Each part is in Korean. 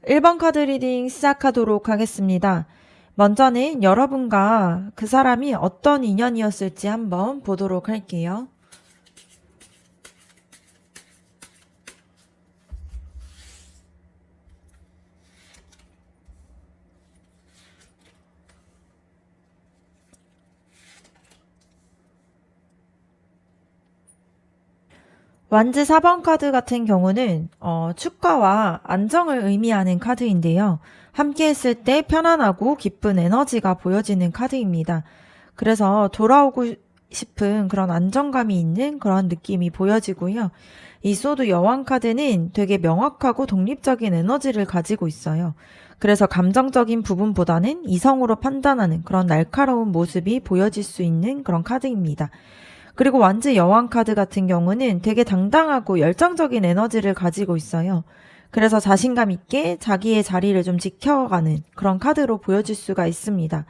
1번 카드 리딩 시작하도록 하겠습니다. 먼저는 여러분과 그 사람이 어떤 인연이었을지 한번 보도록 할게요. 완즈 4번 카드 같은 경우는 축가와 안정을 의미하는 카드인데요. 함께 했을 때 편안하고 기쁜 에너지가 보여지는 카드입니다. 그래서 돌아오고 싶은 그런 안정감이 있는 그런 느낌이 보여지고요. 이 소드 여왕 카드는 되게 명확하고 독립적인 에너지를 가지고 있어요. 그래서 감정적인 부분보다는 이성으로 판단하는 그런 날카로운 모습이 보여질 수 있는 그런 카드입니다. 그리고 완즈 여왕 카드 같은 경우는 되게 당당하고 열정적인 에너지를 가지고 있어요. 그래서 자신감 있게 자기의 자리를 좀 지켜가는 그런 카드로 보여질 수가 있습니다.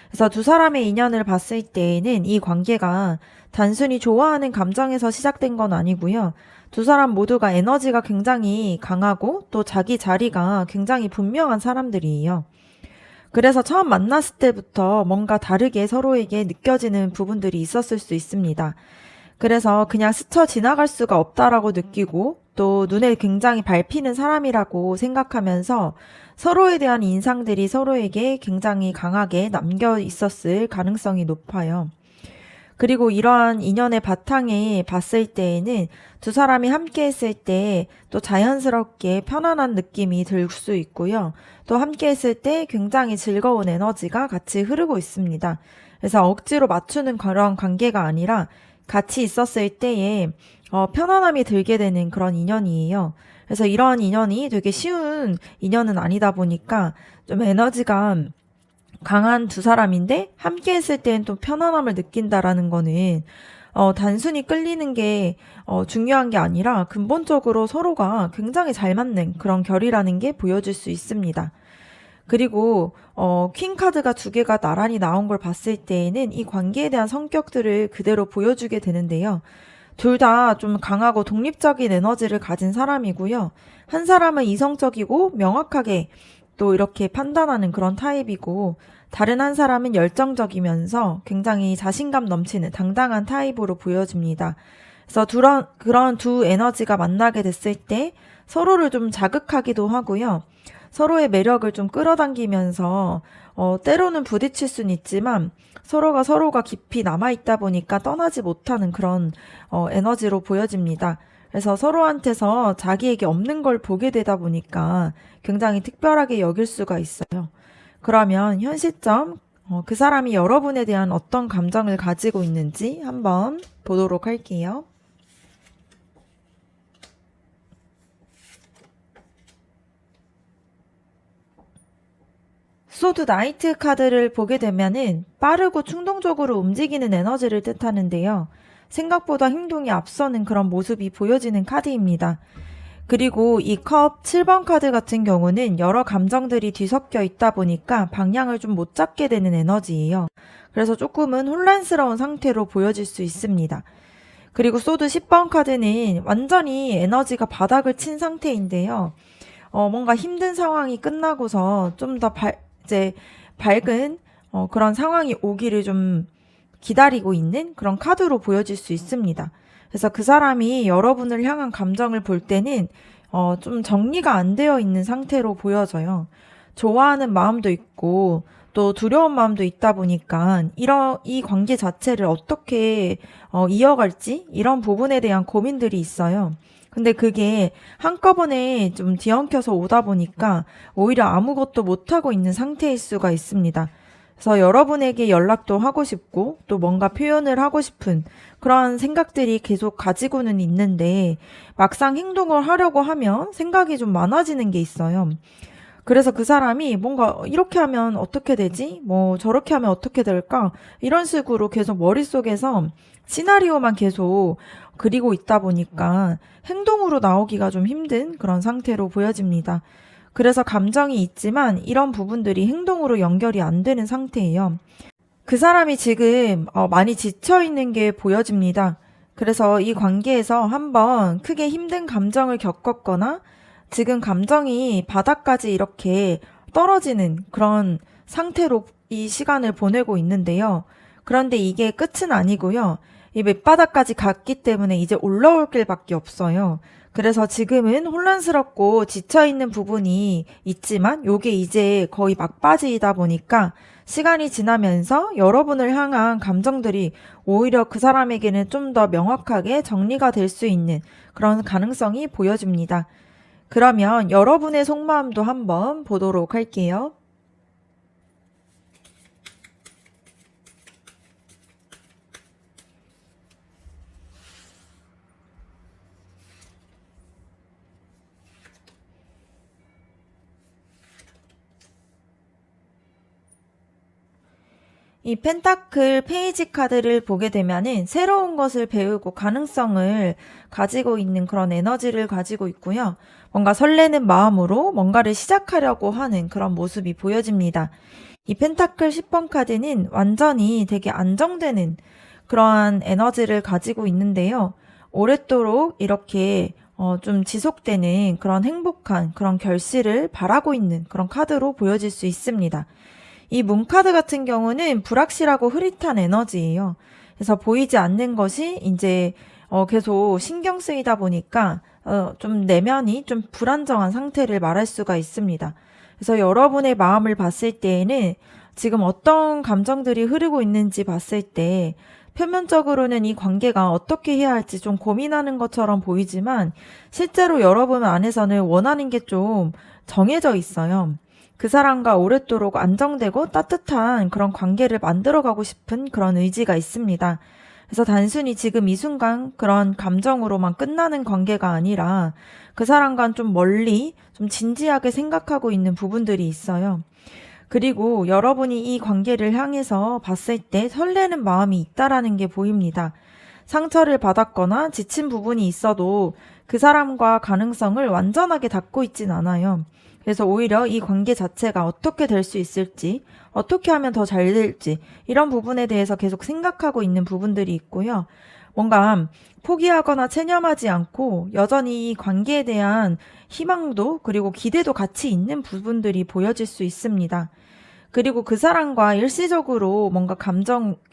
그래서 두 사람의 인연을 봤을 때에는 이 관계가 단순히 좋아하는 감정에서 시작된 건 아니고요. 두 사람 모두가 에너지가 굉장히 강하고 또 자기 자리가 굉장히 분명한 사람들이에요. 그래서 처음 만났을 때부터 뭔가 다르게 서로에게 느껴지는 부분들이 있었을 수 있습니다. 그래서 그냥 스쳐 지나갈 수가 없다라고 느끼고 또 눈에 굉장히 밟히는 사람이라고 생각하면서 서로에 대한 인상들이 서로에게 굉장히 강하게 남겨 있었을 가능성이 높아요. 그리고 이러한 인연의 바탕에 봤을 때에는 두 사람이 함께 했을 때 또 자연스럽게 편안한 느낌이 들 수 있고요. 또 함께 했을 때 굉장히 즐거운 에너지가 같이 흐르고 있습니다. 그래서 억지로 맞추는 그런 관계가 아니라 같이 있었을 때에 편안함이 들게 되는 그런 인연이에요. 그래서 이러한 인연이 되게 쉬운 인연은 아니다 보니까 좀 에너지가 강한 두 사람인데 함께 했을 때는 또 편안함을 느낀다라는 거는 단순히 끌리는 게 중요한 게 아니라 근본적으로 서로가 굉장히 잘 맞는 그런 결이라는 게 보여질 수 있습니다. 그리고 퀸 카드가 두 개가 나란히 나온 걸 봤을 때에는 이 관계에 대한 성격들을 그대로 보여주게 되는데요. 둘 다 좀 강하고 독립적인 에너지를 가진 사람이고요. 한 사람은 이성적이고 명확하게 또 이렇게 판단하는 그런 타입이고 다른 한 사람은 열정적이면서 굉장히 자신감 넘치는 당당한 타입으로 보여집니다. 그래서 그런 두 에너지가 만나게 됐을 때 서로를 좀 자극하기도 하고요. 서로의 매력을 좀 끌어당기면서 때로는 부딪힐 수는 있지만 서로가 깊이 남아있다 보니까 떠나지 못하는 그런 에너지로 보여집니다. 그래서 서로한테서 자기에게 없는 걸 보게 되다 보니까 굉장히 특별하게 여길 수가 있어요. 그러면 현 시점 그 사람이 여러분에 대한 어떤 감정을 가지고 있는지 한번 보도록 할게요. 소드 나이트 카드를 보게 되면은 빠르고 충동적으로 움직이는 에너지를 뜻하는데요. 생각보다 행동이 앞서는 그런 모습이 보여지는 카드입니다. 그리고 이 컵 7번 카드 같은 경우는 여러 감정들이 뒤섞여 있다 보니까 방향을 좀 못 잡게 되는 에너지예요. 그래서 조금은 혼란스러운 상태로 보여질 수 있습니다. 그리고 소드 10번 카드는 완전히 에너지가 바닥을 친 상태인데요. 뭔가 힘든 상황이 끝나고서 좀 더 이제 밝은 그런 상황이 오기를 좀 기다리고 있는 그런 카드로 보여질 수 있습니다. 그래서 그 사람이 여러분을 향한 감정을 볼 때는 좀 정리가 안 되어 있는 상태로 보여져요. 좋아하는 마음도 있고 또 두려운 마음도 있다 보니까 이 관계 자체를 어떻게 이어갈지 이런 부분에 대한 고민들이 있어요. 근데 그게 한꺼번에 좀 뒤엉켜서 오다 보니까 오히려 아무것도 못하고 있는 상태일 수가 있습니다. 그래서 여러분에게 연락도 하고 싶고 또 뭔가 표현을 하고 싶은 그런 생각들이 계속 가지고는 있는데 막상 행동을 하려고 하면 생각이 좀 많아지는 게 있어요. 그래서 그 사람이 뭔가 이렇게 하면 어떻게 되지? 뭐 저렇게 하면 어떻게 될까? 이런 식으로 계속 머릿속에서 시나리오만 계속 그리고 있다 보니까 행동으로 나오기가 좀 힘든 그런 상태로 보여집니다. 그래서 감정이 있지만 이런 부분들이 행동으로 연결이 안 되는 상태예요. 그 사람이 지금 많이 지쳐 있는 게 보여집니다. 그래서 이 관계에서 한번 크게 힘든 감정을 겪었거나 지금 감정이 바닥까지 이렇게 떨어지는 그런 상태로 이 시간을 보내고 있는데요. 그런데 이게 끝은 아니고요. 이 밑바닥까지 갔기 때문에 이제 올라올 길밖에 없어요. 그래서 지금은 혼란스럽고 지쳐있는 부분이 있지만 요게 이제 거의 막바지이다 보니까 시간이 지나면서 여러분을 향한 감정들이 오히려 그 사람에게는 좀 더 명확하게 정리가 될 수 있는 그런 가능성이 보여집니다. 그러면 여러분의 속마음도 한번 보도록 할게요. 이 펜타클 페이지 카드를 보게 되면은 새로운 것을 배우고 가능성을 가지고 있는 그런 에너지를 가지고 있고요. 뭔가 설레는 마음으로 뭔가를 시작하려고 하는 그런 모습이 보여집니다. 이 펜타클 10번 카드는 완전히 되게 안정되는 그러한 에너지를 가지고 있는데요. 오랫도록 이렇게 좀 지속되는 그런 행복한 그런 결실을 바라고 있는 그런 카드로 보여질 수 있습니다. 이 문카드 같은 경우는 불확실하고 흐릿한 에너지예요. 그래서 보이지 않는 것이 이제 계속 신경 쓰이다 보니까 좀 내면이 좀 불안정한 상태를 말할 수가 있습니다. 그래서 여러분의 마음을 봤을 때에는 지금 어떤 감정들이 흐르고 있는지 봤을 때 표면적으로는 이 관계가 어떻게 해야 할지 좀 고민하는 것처럼 보이지만 실제로 여러분 안에서는 원하는 게 좀 정해져 있어요. 그 사람과 오랫도록 안정되고 따뜻한 그런 관계를 만들어가고 싶은 그런 의지가 있습니다. 그래서 단순히 지금 이 순간 그런 감정으로만 끝나는 관계가 아니라 그 사람과는 좀 멀리 좀 진지하게 생각하고 있는 부분들이 있어요. 그리고 여러분이 이 관계를 향해서 봤을 때 설레는 마음이 있다라는 게 보입니다. 상처를 받았거나 지친 부분이 있어도 그 사람과 가능성을 완전하게 닫고 있진 않아요. 그래서 오히려 이 관계 자체가 어떻게 될 수 있을지, 어떻게 하면 더 잘 될지 이런 부분에 대해서 계속 생각하고 있는 부분들이 있고요. 뭔가 포기하거나 체념하지 않고 여전히 이 관계에 대한 희망도 그리고 기대도 같이 있는 부분들이 보여질 수 있습니다. 그리고 그 사람과 일시적으로 뭔가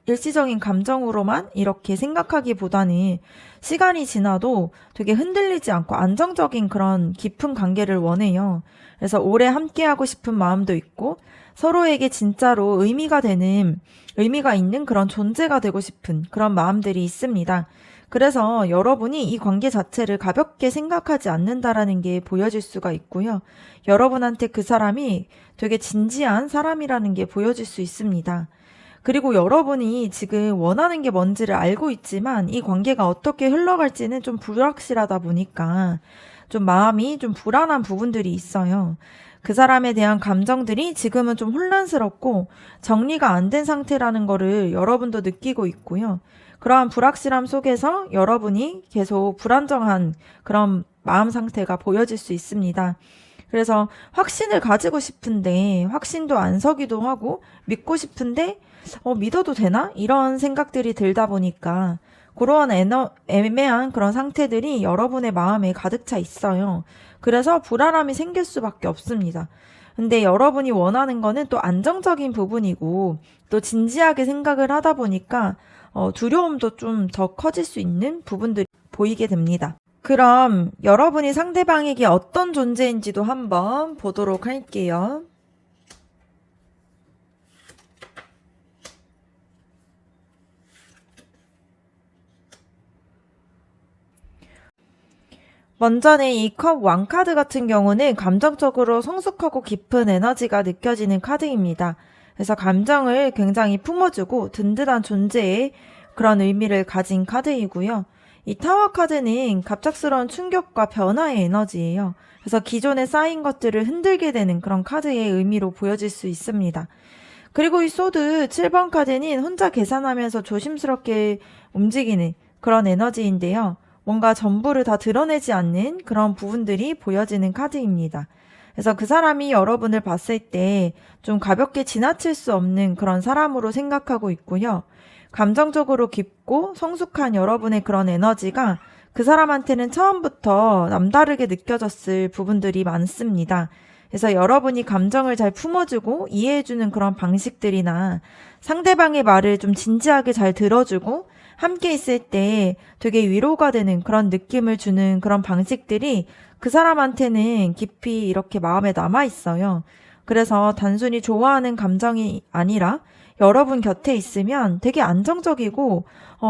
일시적인 감정으로만 이렇게 생각하기보다는 시간이 지나도 되게 흔들리지 않고 안정적인 그런 깊은 관계를 원해요. 그래서 오래 함께하고 싶은 마음도 있고 서로에게 진짜로 의미가 있는 그런 존재가 되고 싶은 그런 마음들이 있습니다. 그래서 여러분이 이 관계 자체를 가볍게 생각하지 않는다라는 게 보여질 수가 있고요. 여러분한테 그 사람이 되게 진지한 사람이라는 게 보여질 수 있습니다. 그리고 여러분이 지금 원하는 게 뭔지를 알고 있지만 이 관계가 어떻게 흘러갈지는 좀 불확실하다 보니까 좀 마음이 좀 불안한 부분들이 있어요. 그 사람에 대한 감정들이 지금은 좀 혼란스럽고 정리가 안 된 상태라는 거를 여러분도 느끼고 있고요. 그러한 불확실함 속에서 여러분이 계속 불안정한 그런 마음 상태가 보여질 수 있습니다. 그래서 확신을 가지고 싶은데 확신도 안 서기도 하고 믿고 싶은데 믿어도 되나? 이런 생각들이 들다 보니까 그러한 애매한 그런 상태들이 여러분의 마음에 가득 차 있어요. 그래서 불안함이 생길 수밖에 없습니다. 근데 여러분이 원하는 거는 또 안정적인 부분이고 또 진지하게 생각을 하다 보니까 두려움도 좀 더 커질 수 있는 부분들이 보이게 됩니다. 그럼 여러분이 상대방에게 어떤 존재인지도 한번 보도록 할게요. 먼저는 이 컵 왕카드 같은 경우는 감정적으로 성숙하고 깊은 에너지가 느껴지는 카드입니다. 그래서 감정을 굉장히 품어주고 든든한 존재의 그런 의미를 가진 카드이고요. 이 타워 카드는 갑작스러운 충격과 변화의 에너지예요. 그래서 기존에 쌓인 것들을 흔들게 되는 그런 카드의 의미로 보여질 수 있습니다. 그리고 이 소드 7번 카드는 혼자 계산하면서 조심스럽게 움직이는 그런 에너지인데요. 뭔가 전부를 다 드러내지 않는 그런 부분들이 보여지는 카드입니다. 그래서 그 사람이 여러분을 봤을 때 좀 가볍게 지나칠 수 없는 그런 사람으로 생각하고 있고요. 감정적으로 깊고 성숙한 여러분의 그런 에너지가 그 사람한테는 처음부터 남다르게 느껴졌을 부분들이 많습니다. 그래서 여러분이 감정을 잘 품어주고 이해해주는 그런 방식들이나 상대방의 말을 좀 진지하게 잘 들어주고 함께 있을 때 되게 위로가 되는 그런 느낌을 주는 그런 방식들이 그 사람한테는 깊이 이렇게 마음에 남아 있어요. 그래서 단순히 좋아하는 감정이 아니라 여러분 곁에 있으면 되게 안정적이고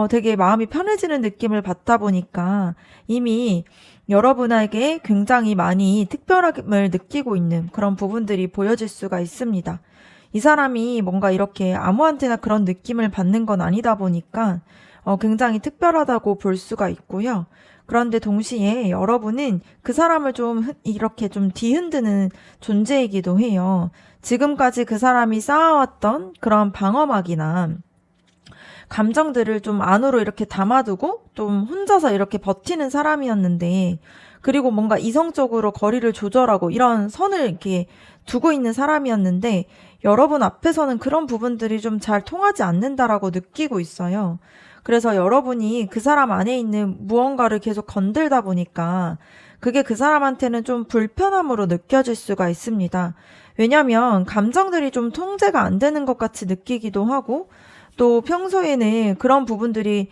되게 마음이 편해지는 느낌을 받다 보니까 이미 여러분에게 굉장히 많이 특별함을 느끼고 있는 그런 부분들이 보여질 수가 있습니다. 이 사람이 뭔가 이렇게 아무한테나 그런 느낌을 받는 건 아니다 보니까 굉장히 특별하다고 볼 수가 있고요. 그런데 동시에 여러분은 그 사람을 좀 이렇게 좀 뒤흔드는 존재이기도 해요. 지금까지 그 사람이 쌓아왔던 그런 방어막이나 감정들을 좀 안으로 이렇게 담아두고 좀 혼자서 이렇게 버티는 사람이었는데, 그리고 뭔가 이성적으로 거리를 조절하고 이런 선을 이렇게 두고 있는 사람이었는데, 여러분 앞에서는 그런 부분들이 좀 잘 통하지 않는다라고 느끼고 있어요. 그래서 여러분이 그 사람 안에 있는 무언가를 계속 건들다 보니까 그게 그 사람한테는 좀 불편함으로 느껴질 수가 있습니다. 왜냐면 감정들이 좀 통제가 안 되는 것 같이 느끼기도 하고, 또 평소에는 그런 부분들이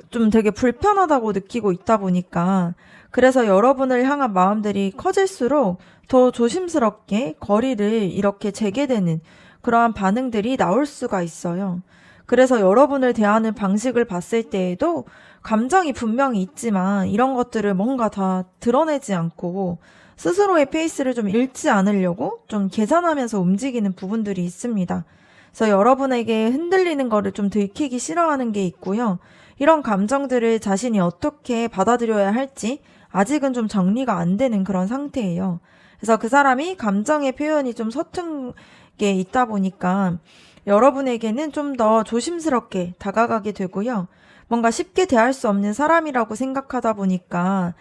좀 되게 불편하다고 느끼고 있다 보니까, 그래서 여러분을 향한 마음들이 커질수록 더 조심스럽게 거리를 이렇게 재게되는 그러한 반응들이 나올 수가 있어요. 그래서 여러분을 대하는 방식을 봤을 때에도 감정이 분명히 있지만 이런 것들을 뭔가 다 드러내지 않고 스스로의 페이스를 좀 잃지 않으려고 좀 계산하면서 움직이는 부분들이 있습니다. 그래서 여러분에게 흔들리는 거를 좀 들키기 싫어하는 게 있고요. 이런 감정들을 자신이 어떻게 받아들여야 할지 아직은 좀 정리가 안 되는 그런 상태예요. 그래서 그 사람이 감정의 표현이 좀 서툰 게 있다 보니까 여러분에게는 좀 더 조심스럽게 다가가게 되고요. 뭔가 쉽게 대할 수 없는 사람이라고 생각하다 보니까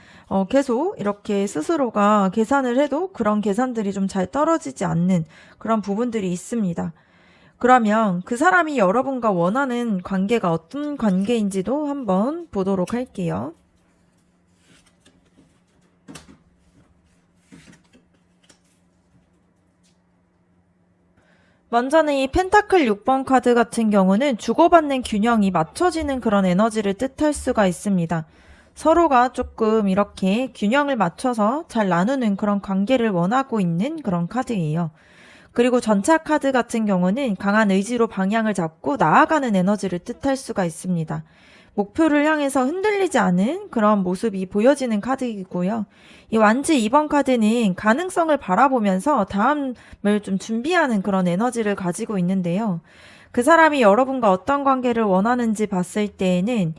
계속 이렇게 스스로가 계산을 해도 그런 계산들이 좀 잘 떨어지지 않는 그런 부분들이 있습니다. 그러면 그 사람이 여러분과 원하는 관계가 어떤 관계인지도 한번 보도록 할게요. 먼저는 이 펜타클 6번 카드 같은 경우는 주고받는 균형이 맞춰지는 그런 에너지를 뜻할 수가 있습니다. 서로가 조금 이렇게 균형을 맞춰서 잘 나누는 그런 관계를 원하고 있는 그런 카드예요. 그리고 전차 카드 같은 경우는 강한 의지로 방향을 잡고 나아가는 에너지를 뜻할 수가 있습니다. 목표를 향해서 흔들리지 않은 그런 모습이 보여지는 카드이고요. 이 완즈 2번 카드는 가능성을 바라보면서 다음을 좀 준비하는 그런 에너지를 가지고 있는데요. 그 사람이 여러분과 어떤 관계를 원하는지 봤을 때에는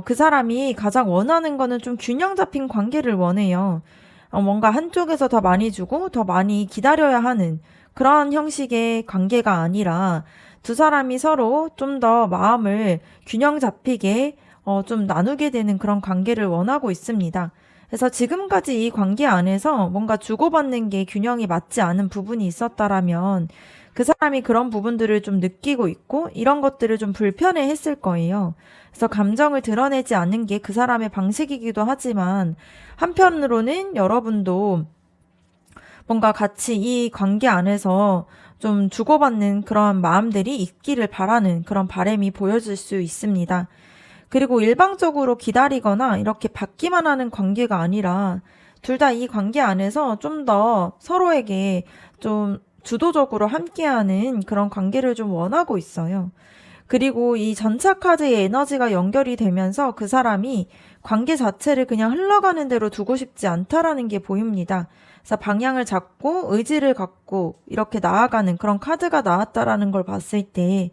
그 사람이 가장 원하는 거는 좀 균형 잡힌 관계를 원해요. 뭔가 한쪽에서 더 많이 주고 더 많이 기다려야 하는 그런 형식의 관계가 아니라 두 사람이 서로 좀 더 마음을 균형 잡히게 좀 나누게 되는 그런 관계를 원하고 있습니다. 그래서 지금까지 이 관계 안에서 뭔가 주고받는 게 균형이 맞지 않은 부분이 있었다라면 그 사람이 그런 부분들을 좀 느끼고 있고 이런 것들을 좀 불편해 했을 거예요. 그래서 감정을 드러내지 않는 게 그 사람의 방식이기도 하지만 한편으로는 여러분도 뭔가 같이 이 관계 안에서 좀 주고받는 그런 마음들이 있기를 바라는 그런 바람이 보여질 수 있습니다. 그리고 일방적으로 기다리거나 이렇게 받기만 하는 관계가 아니라 둘 다 이 관계 안에서 좀 더 서로에게 좀 주도적으로 함께하는 그런 관계를 좀 원하고 있어요. 그리고 이 전차 카드의 에너지가 연결이 되면서 그 사람이 관계 자체를 그냥 흘러가는 대로 두고 싶지 않다라는 게 보입니다. 그래서 방향을 잡고 의지를 갖고 이렇게 나아가는 그런 카드가 나왔다라는 걸 봤을 때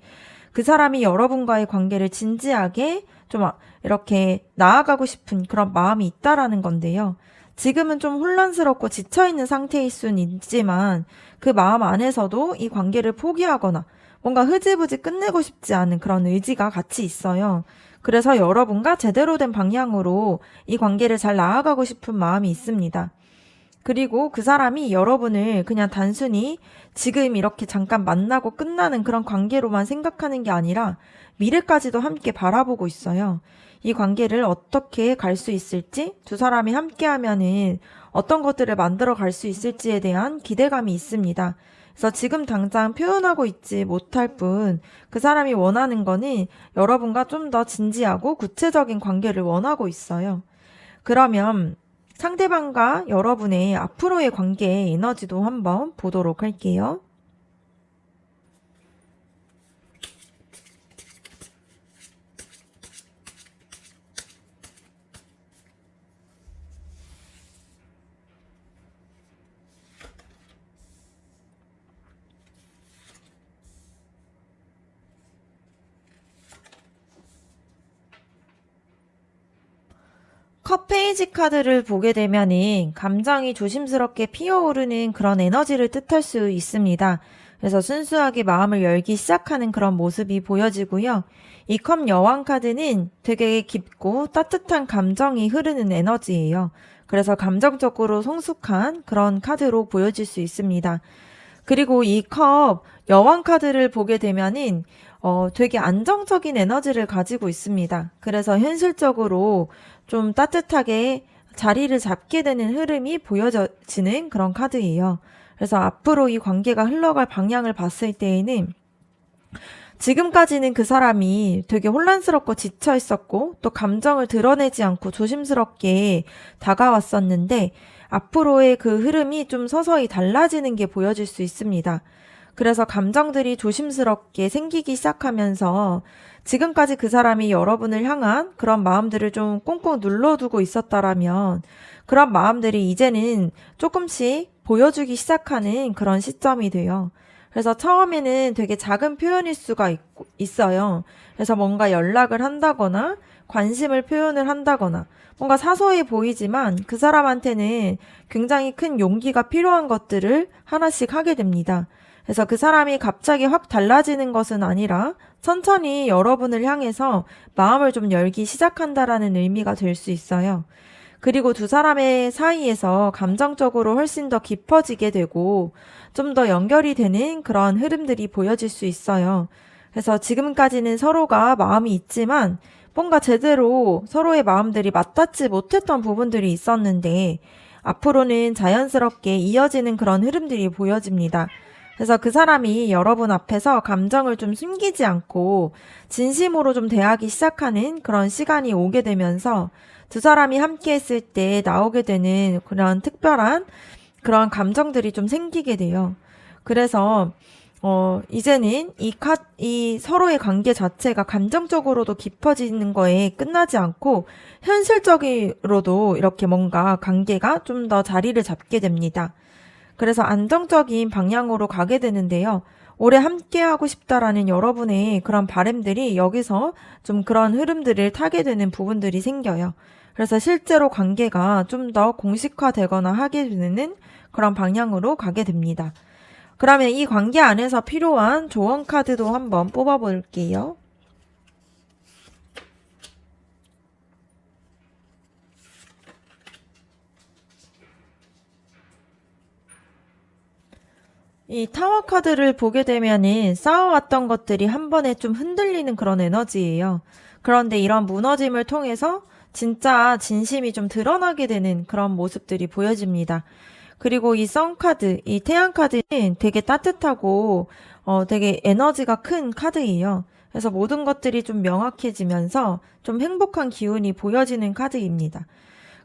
그 사람이 여러분과의 관계를 진지하게 좀 이렇게 나아가고 싶은 그런 마음이 있다라는 건데요. 지금은 좀 혼란스럽고 지쳐있는 상태일 수는 있지만 그 마음 안에서도 이 관계를 포기하거나 뭔가 흐지부지 끝내고 싶지 않은 그런 의지가 같이 있어요. 그래서 여러분과 제대로 된 방향으로 이 관계를 잘 나아가고 싶은 마음이 있습니다. 그리고 그 사람이 여러분을 그냥 단순히 지금 이렇게 잠깐 만나고 끝나는 그런 관계로만 생각하는 게 아니라 미래까지도 함께 바라보고 있어요. 이 관계를 어떻게 갈 수 있을지, 두 사람이 함께하면은 어떤 것들을 만들어 갈 수 있을지에 대한 기대감이 있습니다. 그래서 지금 당장 표현하고 있지 못할 뿐, 그 사람이 원하는 거는 여러분과 좀 더 진지하고 구체적인 관계를 원하고 있어요. 그러면 상대방과 여러분의 앞으로의 관계의 에너지도 한번 보도록 할게요. 컵 페이지 카드를 보게 되면은 감정이 조심스럽게 피어오르는 그런 에너지를 뜻할 수 있습니다. 그래서 순수하게 마음을 열기 시작하는 그런 모습이 보여지고요. 이 컵 여왕 카드는 되게 깊고 따뜻한 감정이 흐르는 에너지예요. 그래서 감정적으로 성숙한 그런 카드로 보여질 수 있습니다. 그리고 이 컵 여왕 카드를 보게 되면은 되게 안정적인 에너지를 가지고 있습니다. 그래서 현실적으로 좀 따뜻하게 자리를 잡게 되는 흐름이 보여지는 그런 카드예요. 그래서 앞으로 이 관계가 흘러갈 방향을 봤을 때에는 지금까지는 그 사람이 되게 혼란스럽고 지쳐 있었고 또 감정을 드러내지 않고 조심스럽게 다가왔었는데 앞으로의 그 흐름이 좀 서서히 달라지는 게 보여질 수 있습니다. 그래서 감정들이 조심스럽게 생기기 시작하면서 지금까지 그 사람이 여러분을 향한 그런 마음들을 좀 꽁꽁 눌러두고 있었다라면 그런 마음들이 이제는 조금씩 보여주기 시작하는 그런 시점이 돼요. 그래서 처음에는 되게 작은 표현일 수가 있어요. 그래서 뭔가 연락을 한다거나 관심을 표현을 한다거나 뭔가 사소해 보이지만 그 사람한테는 굉장히 큰 용기가 필요한 것들을 하나씩 하게 됩니다. 그래서 그 사람이 갑자기 확 달라지는 것은 아니라 천천히 여러분을 향해서 마음을 좀 열기 시작한다라는 의미가 될 수 있어요. 그리고 두 사람의 사이에서 감정적으로 훨씬 더 깊어지게 되고 좀 더 연결이 되는 그런 흐름들이 보여질 수 있어요. 그래서 지금까지는 서로가 마음이 있지만 뭔가 제대로 서로의 마음들이 맞닿지 못했던 부분들이 있었는데 앞으로는 자연스럽게 이어지는 그런 흐름들이 보여집니다. 그래서 그 사람이 여러분 앞에서 감정을 좀 숨기지 않고 진심으로 좀 대하기 시작하는 그런 시간이 오게 되면서 두 사람이 함께 했을 때 나오게 되는 그런 특별한 그런 감정들이 좀 생기게 돼요. 그래서 이제는 이 서로의 관계 자체가 감정적으로도 깊어지는 거에 끝나지 않고 현실적으로도 이렇게 뭔가 관계가 좀 더 자리를 잡게 됩니다. 그래서 안정적인 방향으로 가게 되는데요. 오래 함께 하고 싶다라는 여러분의 그런 바람들이 여기서 좀 그런 흐름들을 타게 되는 부분들이 생겨요. 그래서 실제로 관계가 좀 더 공식화되거나 하게 되는 그런 방향으로 가게 됩니다. 그러면 이 관계 안에서 필요한 조언 카드도 한번 뽑아볼게요. 이 타워 카드를 보게 되면은 쌓아왔던 것들이 한 번에 좀 흔들리는 그런 에너지예요. 그런데 이런 무너짐을 통해서 진짜 진심이 좀 드러나게 되는 그런 모습들이 보여집니다. 그리고 이 선 카드, 이 태양 카드는 되게 따뜻하고 되게 에너지가 큰 카드예요. 그래서 모든 것들이 좀 명확해지면서 좀 행복한 기운이 보여지는 카드입니다.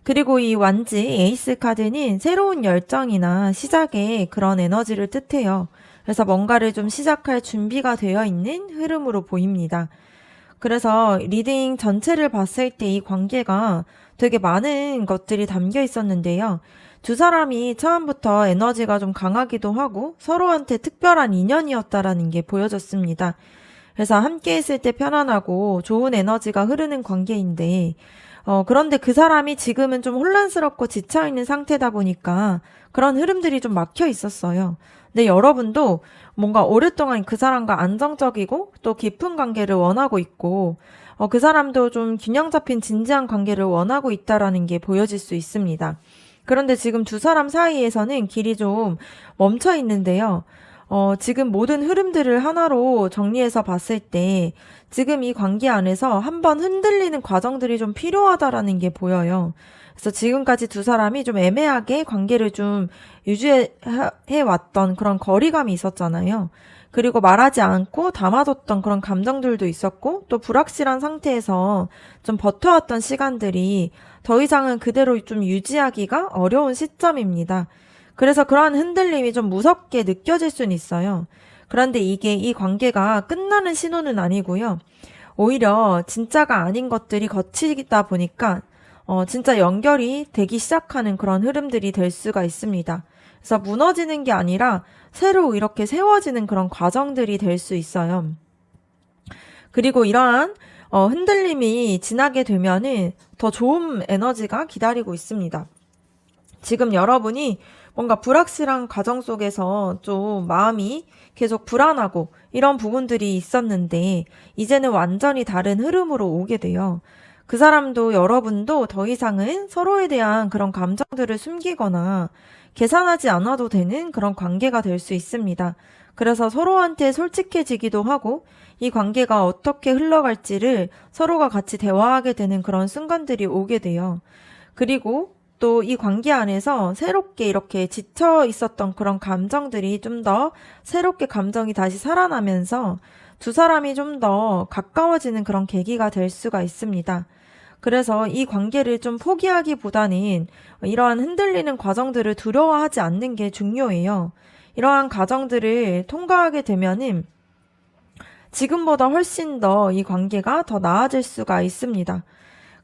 그리고 이 완지 에이스 카드는 새로운 열정이나 시작의 그런 에너지를 뜻해요. 그래서 뭔가를 좀 시작할 준비가 되어 있는 흐름으로 보입니다. 그래서 리딩 전체를 봤을 때 이 관계가 되게 많은 것들이 담겨 있었는데요. 두 사람이 처음부터 에너지가 좀 강하기도 하고 서로한테 특별한 인연이었다라는 게 보여졌습니다. 그래서 함께 있을 때 편안하고 좋은 에너지가 흐르는 관계인데 그런데 그 사람이 지금은 좀 혼란스럽고 지쳐있는 상태다 보니까 그런 흐름들이 좀 막혀 있었어요. 근데 여러분도 뭔가 오랫동안 그 사람과 안정적이고 또 깊은 관계를 원하고 있고 그 사람도 좀 균형 잡힌 진지한 관계를 원하고 있다라는 게 보여질 수 있습니다. 그런데 지금 두 사람 사이에서는 길이 좀 멈춰 있는데요. 지금 모든 흐름들을 하나로 정리해서 봤을 때 지금 이 관계 안에서 한번 흔들리는 과정들이 좀 필요하다라는 게 보여요. 그래서 지금까지 두 사람이 좀 애매하게 관계를 좀 유지해 왔던 그런 거리감이 있었잖아요. 그리고 말하지 않고 담아뒀던 그런 감정들도 있었고, 또 불확실한 상태에서 좀 버텨왔던 시간들이 더 이상은 그대로 좀 유지하기가 어려운 시점입니다. 그래서 그러한 흔들림이 좀 무섭게 느껴질 수는 있어요. 그런데 이게 이 관계가 끝나는 신호는 아니고요. 오히려 진짜가 아닌 것들이 거치다 보니까 진짜 연결이 되기 시작하는 그런 흐름들이 될 수가 있습니다. 그래서 무너지는 게 아니라 새로 이렇게 세워지는 그런 과정들이 될 수 있어요. 그리고 이러한 흔들림이 지나게 되면은 더 좋은 에너지가 기다리고 있습니다. 지금 여러분이 뭔가 불확실한 과정 속에서 좀 마음이 계속 불안하고 이런 부분들이 있었는데 이제는 완전히 다른 흐름으로 오게 돼요. 그 사람도 여러분도 더 이상은 서로에 대한 그런 감정들을 숨기거나 계산하지 않아도 되는 그런 관계가 될 수 있습니다. 그래서 서로한테 솔직해지기도 하고 이 관계가 어떻게 흘러갈지를 서로가 같이 대화하게 되는 그런 순간들이 오게 돼요. 그리고 또 이 관계 안에서 새롭게 이렇게 지쳐 있었던 그런 감정들이 좀 더 새롭게 감정이 다시 살아나면서 두 사람이 좀 더 가까워지는 그런 계기가 될 수가 있습니다. 그래서 이 관계를 좀 포기하기보다는 이러한 흔들리는 과정들을 두려워하지 않는 게 중요해요. 이러한 과정들을 통과하게 되면은 지금보다 훨씬 더 이 관계가 더 나아질 수가 있습니다.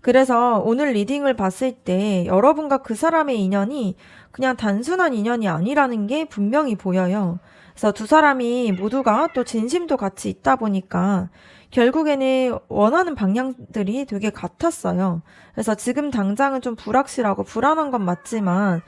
그래서 오늘 리딩을 봤을 때 여러분과 그 사람의 인연이 그냥 단순한 인연이 아니라는 게 분명히 보여요. 그래서 두 사람이 모두가 또 진심도 같이 있다 보니까 결국에는 원하는 방향들이 되게 같았어요. 그래서 지금 당장은 좀 불확실하고 불안한 건 맞지만,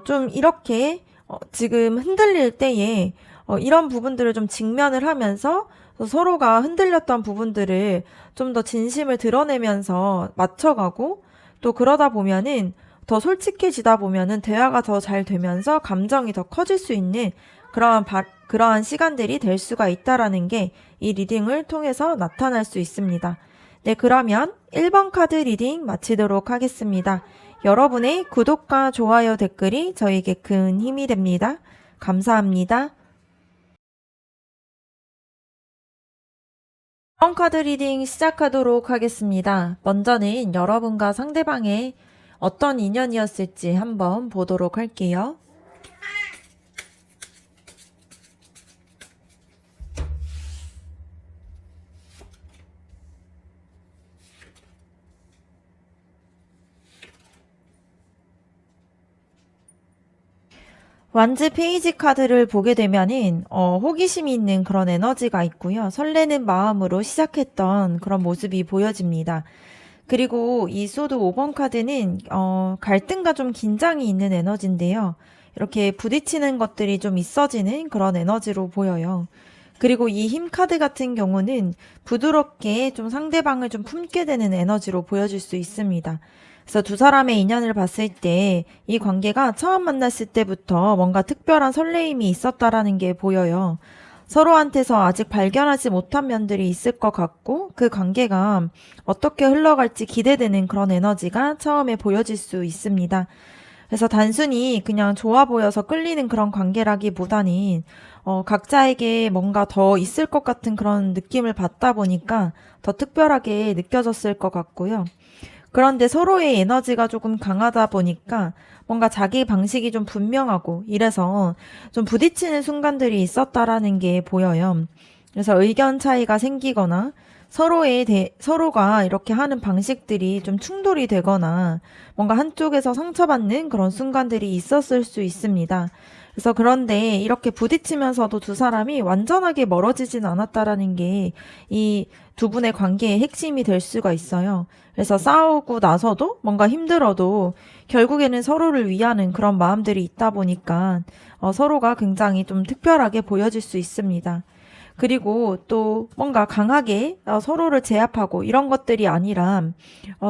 좀 이렇게, 지금 흔들릴 때에, 이런 부분들을 좀 직면을 하면서 서로가 흔들렸던 부분들을 좀 더 진심을 드러내면서 맞춰가고 또 그러다 보면은 더 솔직해지다 보면은 대화가 더 잘 되면서 감정이 더 커질 수 있는 그러한 시간들이 될 수가 있다라는 게 이 리딩을 통해서 나타날 수 있습니다. 네, 그러면 1번 카드 리딩 마치도록 하겠습니다. 여러분의 구독과 좋아요 댓글이 저에게 큰 힘이 됩니다. 감사합니다. 1번 카드 리딩 시작하도록 하겠습니다. 먼저는 여러분과 상대방의 어떤 인연이었을지 한번 보도록 할게요. 완즈 페이지 카드를 보게 되면은 호기심이 있는 그런 에너지가 있고요. 설레는 마음으로 시작했던 그런 모습이 보여집니다. 그리고 이 소드 5번 카드는 갈등과 좀 긴장이 있는 에너지인데요. 이렇게 부딪히는 것들이 좀 있어지는 그런 에너지로 보여요. 그리고 이 힘 카드 같은 경우는 부드럽게 좀 상대방을 좀 품게 되는 에너지로 보여질 수 있습니다. 그래서 두 사람의 인연을 봤을 때 이 관계가 처음 만났을 때부터 뭔가 특별한 설레임이 있었다라는 게 보여요. 서로한테서 아직 발견하지 못한 면들이 있을 것 같고 그 관계가 어떻게 흘러갈지 기대되는 그런 에너지가 처음에 보여질 수 있습니다. 그래서 단순히 그냥 좋아 보여서 끌리는 그런 관계라기보다는 각자에게 뭔가 더 있을 것 같은 그런 느낌을 받다 보니까 더 특별하게 느껴졌을 것 같고요. 그런데 서로의 에너지가 조금 강하다 보니까 뭔가 자기 방식이 좀 분명하고 이래서 좀 부딪히는 순간들이 있었다라는 게 보여요. 그래서 의견 차이가 생기거나 서로가 이렇게 하는 방식들이 좀 충돌이 되거나 뭔가 한쪽에서 상처받는 그런 순간들이 있었을 수 있습니다. 그래서 그런데 이렇게 부딪히면서도 두 사람이 완전하게 멀어지진 않았다라는 게 이 두 분의 관계의 핵심이 될 수가 있어요. 그래서 싸우고 나서도 뭔가 힘들어도 결국에는 서로를 위하는 그런 마음들이 있다 보니까 서로가 굉장히 좀 특별하게 보여질 수 있습니다. 그리고 또 뭔가 강하게 서로를 제압하고 이런 것들이 아니라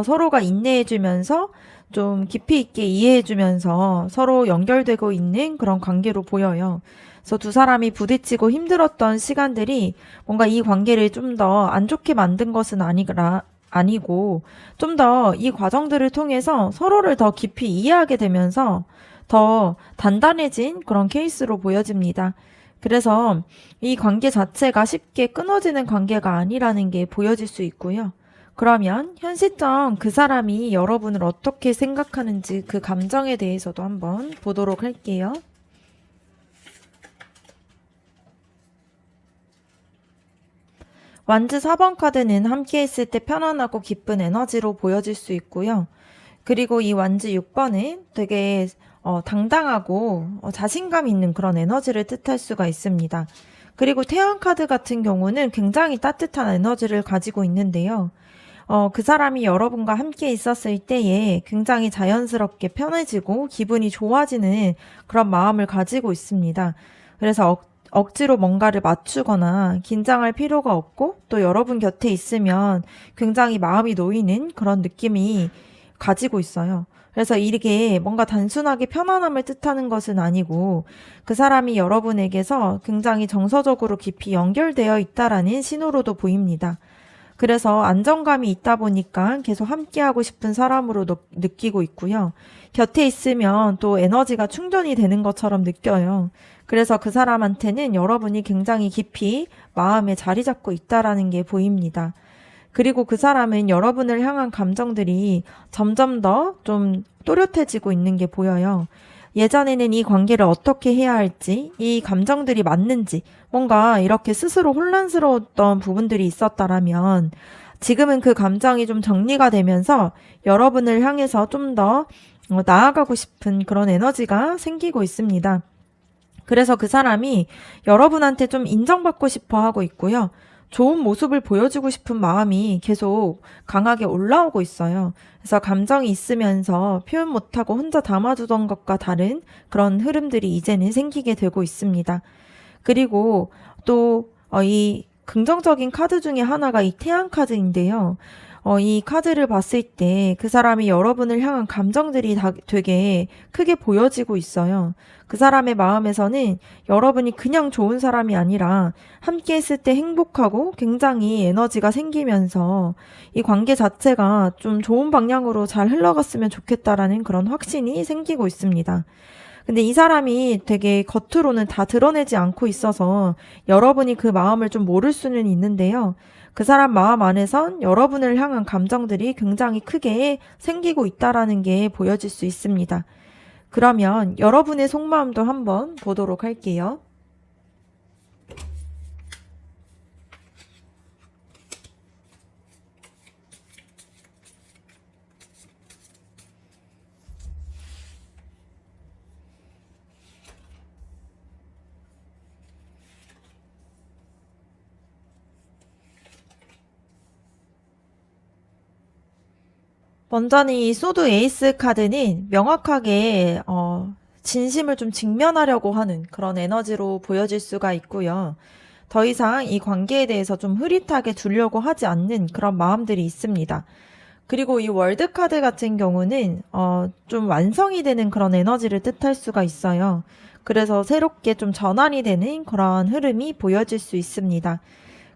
서로가 인내해주면서 좀 깊이 있게 이해해주면서 서로 연결되고 있는 그런 관계로 보여요. 그래서 두 사람이 부딪히고 힘들었던 시간들이 뭔가 이 관계를 좀 더 안 좋게 만든 것은 아니고 좀 더 이 과정들을 통해서 서로를 더 깊이 이해하게 되면서 더 단단해진 그런 케이스로 보여집니다. 그래서 이 관계 자체가 쉽게 끊어지는 관계가 아니라는 게 보여질 수 있고요. 그러면 현 시점 그 사람이 여러분을 어떻게 생각하는지 그 감정에 대해서도 한번 보도록 할게요. 완즈 4번 카드는 함께 있을 때 편안하고 기쁜 에너지로 보여질 수 있고요. 그리고 이 완즈 6번은 되게 당당하고 자신감 있는 그런 에너지를 뜻할 수가 있습니다. 그리고 태양 카드 같은 경우는 굉장히 따뜻한 에너지를 가지고 있는데요. 그 사람이 여러분과 함께 있었을 때에 굉장히 자연스럽게 편해지고 기분이 좋아지는 그런 마음을 가지고 있습니다. 그래서 억지로 뭔가를 맞추거나 긴장할 필요가 없고 또 여러분 곁에 있으면 굉장히 마음이 놓이는 그런 느낌이 가지고 있어요. 그래서 이게 뭔가 단순하게 편안함을 뜻하는 것은 아니고 그 사람이 여러분에게서 굉장히 정서적으로 깊이 연결되어 있다라는 신호로도 보입니다. 그래서 안정감이 있다 보니까 계속 함께하고 싶은 사람으로 느끼고 있고요. 곁에 있으면 또 에너지가 충전이 되는 것처럼 느껴요. 그래서 그 사람한테는 여러분이 굉장히 깊이 마음에 자리 잡고 있다라는 게 보입니다. 그리고 그 사람은 여러분을 향한 감정들이 점점 더 좀 또렷해지고 있는 게 보여요. 예전에는 이 관계를 어떻게 해야 할지, 이 감정들이 맞는지, 뭔가 이렇게 스스로 혼란스러웠던 부분들이 있었다라면, 지금은 그 감정이 좀 정리가 되면서 여러분을 향해서 좀 더 나아가고 싶은 그런 에너지가 생기고 있습니다. 그래서 그 사람이 여러분한테 좀 인정받고 싶어 하고 있고요. 좋은 모습을 보여주고 싶은 마음이 계속 강하게 올라오고 있어요. 그래서 감정이 있으면서 표현 못하고 혼자 담아두던 것과 다른 그런 흐름들이 이제는 생기게 되고 있습니다. 그리고 또 이 긍정적인 카드 중에 하나가 이 태양 카드인데요. 이 카드를 봤을 때 그 사람이 여러분을 향한 감정들이 되게 크게 보여지고 있어요. 그 사람의 마음에서는 여러분이 그냥 좋은 사람이 아니라 함께 있을 때 행복하고 굉장히 에너지가 생기면서 이 관계 자체가 좀 좋은 방향으로 잘 흘러갔으면 좋겠다라는 그런 확신이 생기고 있습니다. 근데 이 사람이 되게 겉으로는 다 드러내지 않고 있어서 여러분이 그 마음을 좀 모를 수는 있는데요. 그 사람 마음 안에선 여러분을 향한 감정들이 굉장히 크게 생기고 있다라는 게 보여질 수 있습니다. 그러면 여러분의 속마음도 한번 보도록 할게요. 먼저는 이 소드 에이스 카드는 명확하게 진심을 좀 직면하려고 하는 그런 에너지로 보여질 수가 있고요. 더 이상 이 관계에 대해서 좀 흐릿하게 두려고 하지 않는 그런 마음들이 있습니다. 그리고 이 월드 카드 같은 경우는 좀 완성이 되는 그런 에너지를 뜻할 수가 있어요. 그래서 새롭게 좀 전환이 되는 그런 흐름이 보여질 수 있습니다.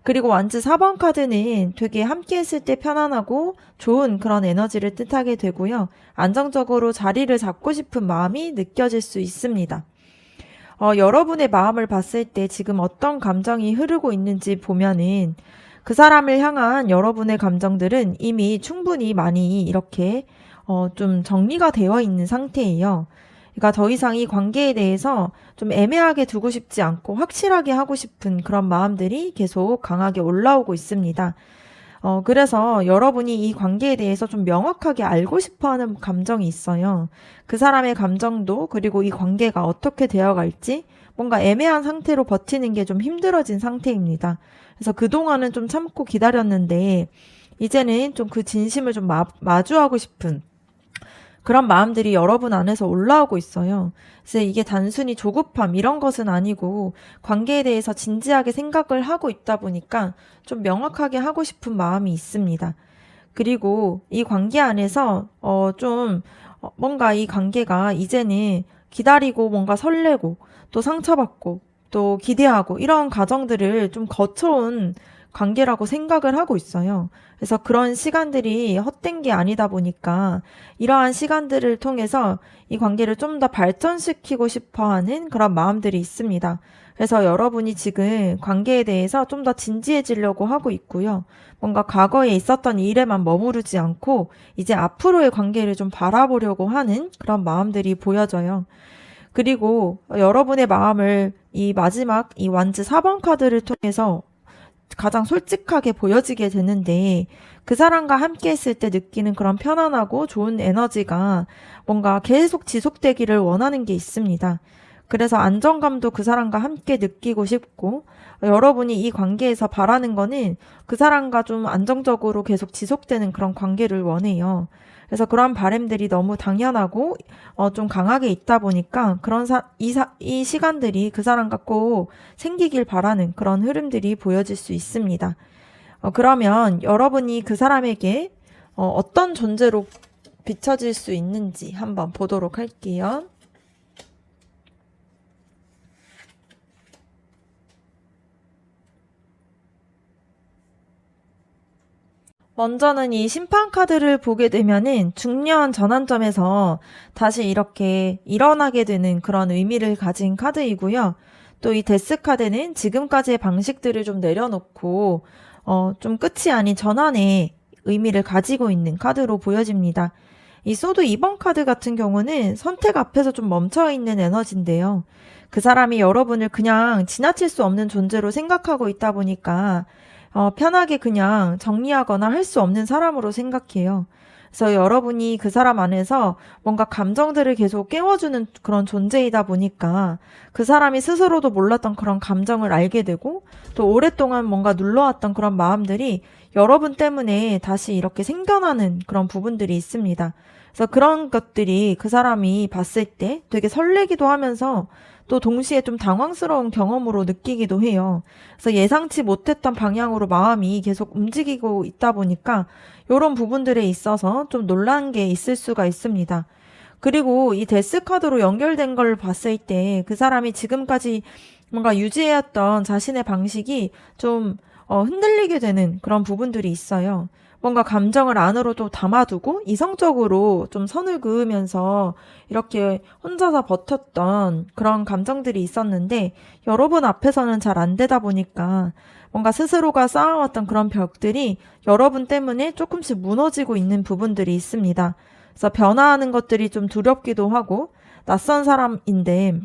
그리고 완즈 4번 카드는 되게 함께 했을 때 편안하고 좋은 그런 에너지를 뜻하게 되고요. 안정적으로 자리를 잡고 싶은 마음이 느껴질 수 있습니다. 여러분의 마음을 봤을 때 지금 어떤 감정이 흐르고 있는지 보면은 그 사람을 향한 여러분의 감정들은 이미 충분히 많이 이렇게 좀 정리가 되어 있는 상태예요. 그러니까 더 이상 이 관계에 대해서 좀 애매하게 두고 싶지 않고 확실하게 하고 싶은 그런 마음들이 계속 강하게 올라오고 있습니다. 그래서 여러분이 이 관계에 대해서 좀 명확하게 알고 싶어 하는 감정이 있어요. 그 사람의 감정도 그리고 이 관계가 어떻게 되어갈지 뭔가 애매한 상태로 버티는 게 좀 힘들어진 상태입니다. 그래서 그동안은 좀 참고 기다렸는데 이제는 좀 그 진심을 좀 마주하고 싶은 그런 마음들이 여러분 안에서 올라오고 있어요. 그래서 이게 단순히 조급함 이런 것은 아니고 관계에 대해서 진지하게 생각을 하고 있다 보니까 좀 명확하게 하고 싶은 마음이 있습니다. 그리고 이 관계 안에서 좀 뭔가 이 관계가 이제는 기다리고 뭔가 설레고 또 상처받고 또 기대하고 이런 과정들을 좀 거쳐온 관계라고 생각을 하고 있어요. 그래서 그런 시간들이 헛된 게 아니다 보니까 이러한 시간들을 통해서 이 관계를 좀 더 발전시키고 싶어 하는 그런 마음들이 있습니다. 그래서 여러분이 지금 관계에 대해서 좀 더 진지해지려고 하고 있고요. 뭔가 과거에 있었던 일에만 머무르지 않고 이제 앞으로의 관계를 좀 바라보려고 하는 그런 마음들이 보여져요. 그리고 여러분의 마음을 이 마지막 이 완즈 4번 카드를 통해서 가장 솔직하게 보여지게 되는데 그 사람과 함께 했을 때 느끼는 그런 편안하고 좋은 에너지가 뭔가 계속 지속되기를 원하는 게 있습니다. 그래서 안정감도 그 사람과 함께 느끼고 싶고 여러분이 이 관계에서 바라는 거는 그 사람과 좀 안정적으로 계속 지속되는 그런 관계를 원해요. 그래서 그런 바람들이 너무 당연하고 좀 강하게 있다 보니까 이 시간들이 그 사람과 꼭 생기길 바라는 그런 흐름들이 보여질 수 있습니다. 그러면 여러분이 그 사람에게 어떤 존재로 비춰질 수 있는지 한번 보도록 할게요. 먼저는 이 심판 카드를 보게 되면은 중요한 전환점에서 다시 이렇게 일어나게 되는 그런 의미를 가진 카드이고요. 또 이 데스 카드는 지금까지의 방식들을 좀 내려놓고 좀 끝이 아닌 전환의 의미를 가지고 있는 카드로 보여집니다. 이 소드 2번 카드 같은 경우는 선택 앞에서 좀 멈춰있는 에너지인데요. 그 사람이 여러분을 그냥 지나칠 수 없는 존재로 생각하고 있다 보니까 편하게 그냥 정리하거나 할 수 없는 사람으로 생각해요. 그래서 여러분이 그 사람 안에서 뭔가 감정들을 계속 깨워주는 그런 존재이다 보니까 그 사람이 스스로도 몰랐던 그런 감정을 알게 되고 또 오랫동안 뭔가 눌러왔던 그런 마음들이 여러분 때문에 다시 이렇게 생겨나는 그런 부분들이 있습니다. 그래서 그런 것들이 그 사람이 봤을 때 되게 설레기도 하면서 또 동시에 좀 당황스러운 경험으로 느끼기도 해요. 그래서 예상치 못했던 방향으로 마음이 계속 움직이고 있다 보니까 이런 부분들에 있어서 좀 놀란 게 있을 수가 있습니다. 그리고 이 데스 카드로 연결된 걸 봤을 때 그 사람이 지금까지 뭔가 유지해왔던 자신의 방식이 좀 흔들리게 되는 그런 부분들이 있어요. 뭔가 감정을 안으로 또 담아두고 이성적으로 좀 선을 그으면서 이렇게 혼자서 버텼던 그런 감정들이 있었는데 여러분 앞에서는 잘 안 되다 보니까 뭔가 스스로가 쌓아왔던 그런 벽들이 여러분 때문에 조금씩 무너지고 있는 부분들이 있습니다. 그래서 변화하는 것들이 좀 두렵기도 하고 낯선 사람인데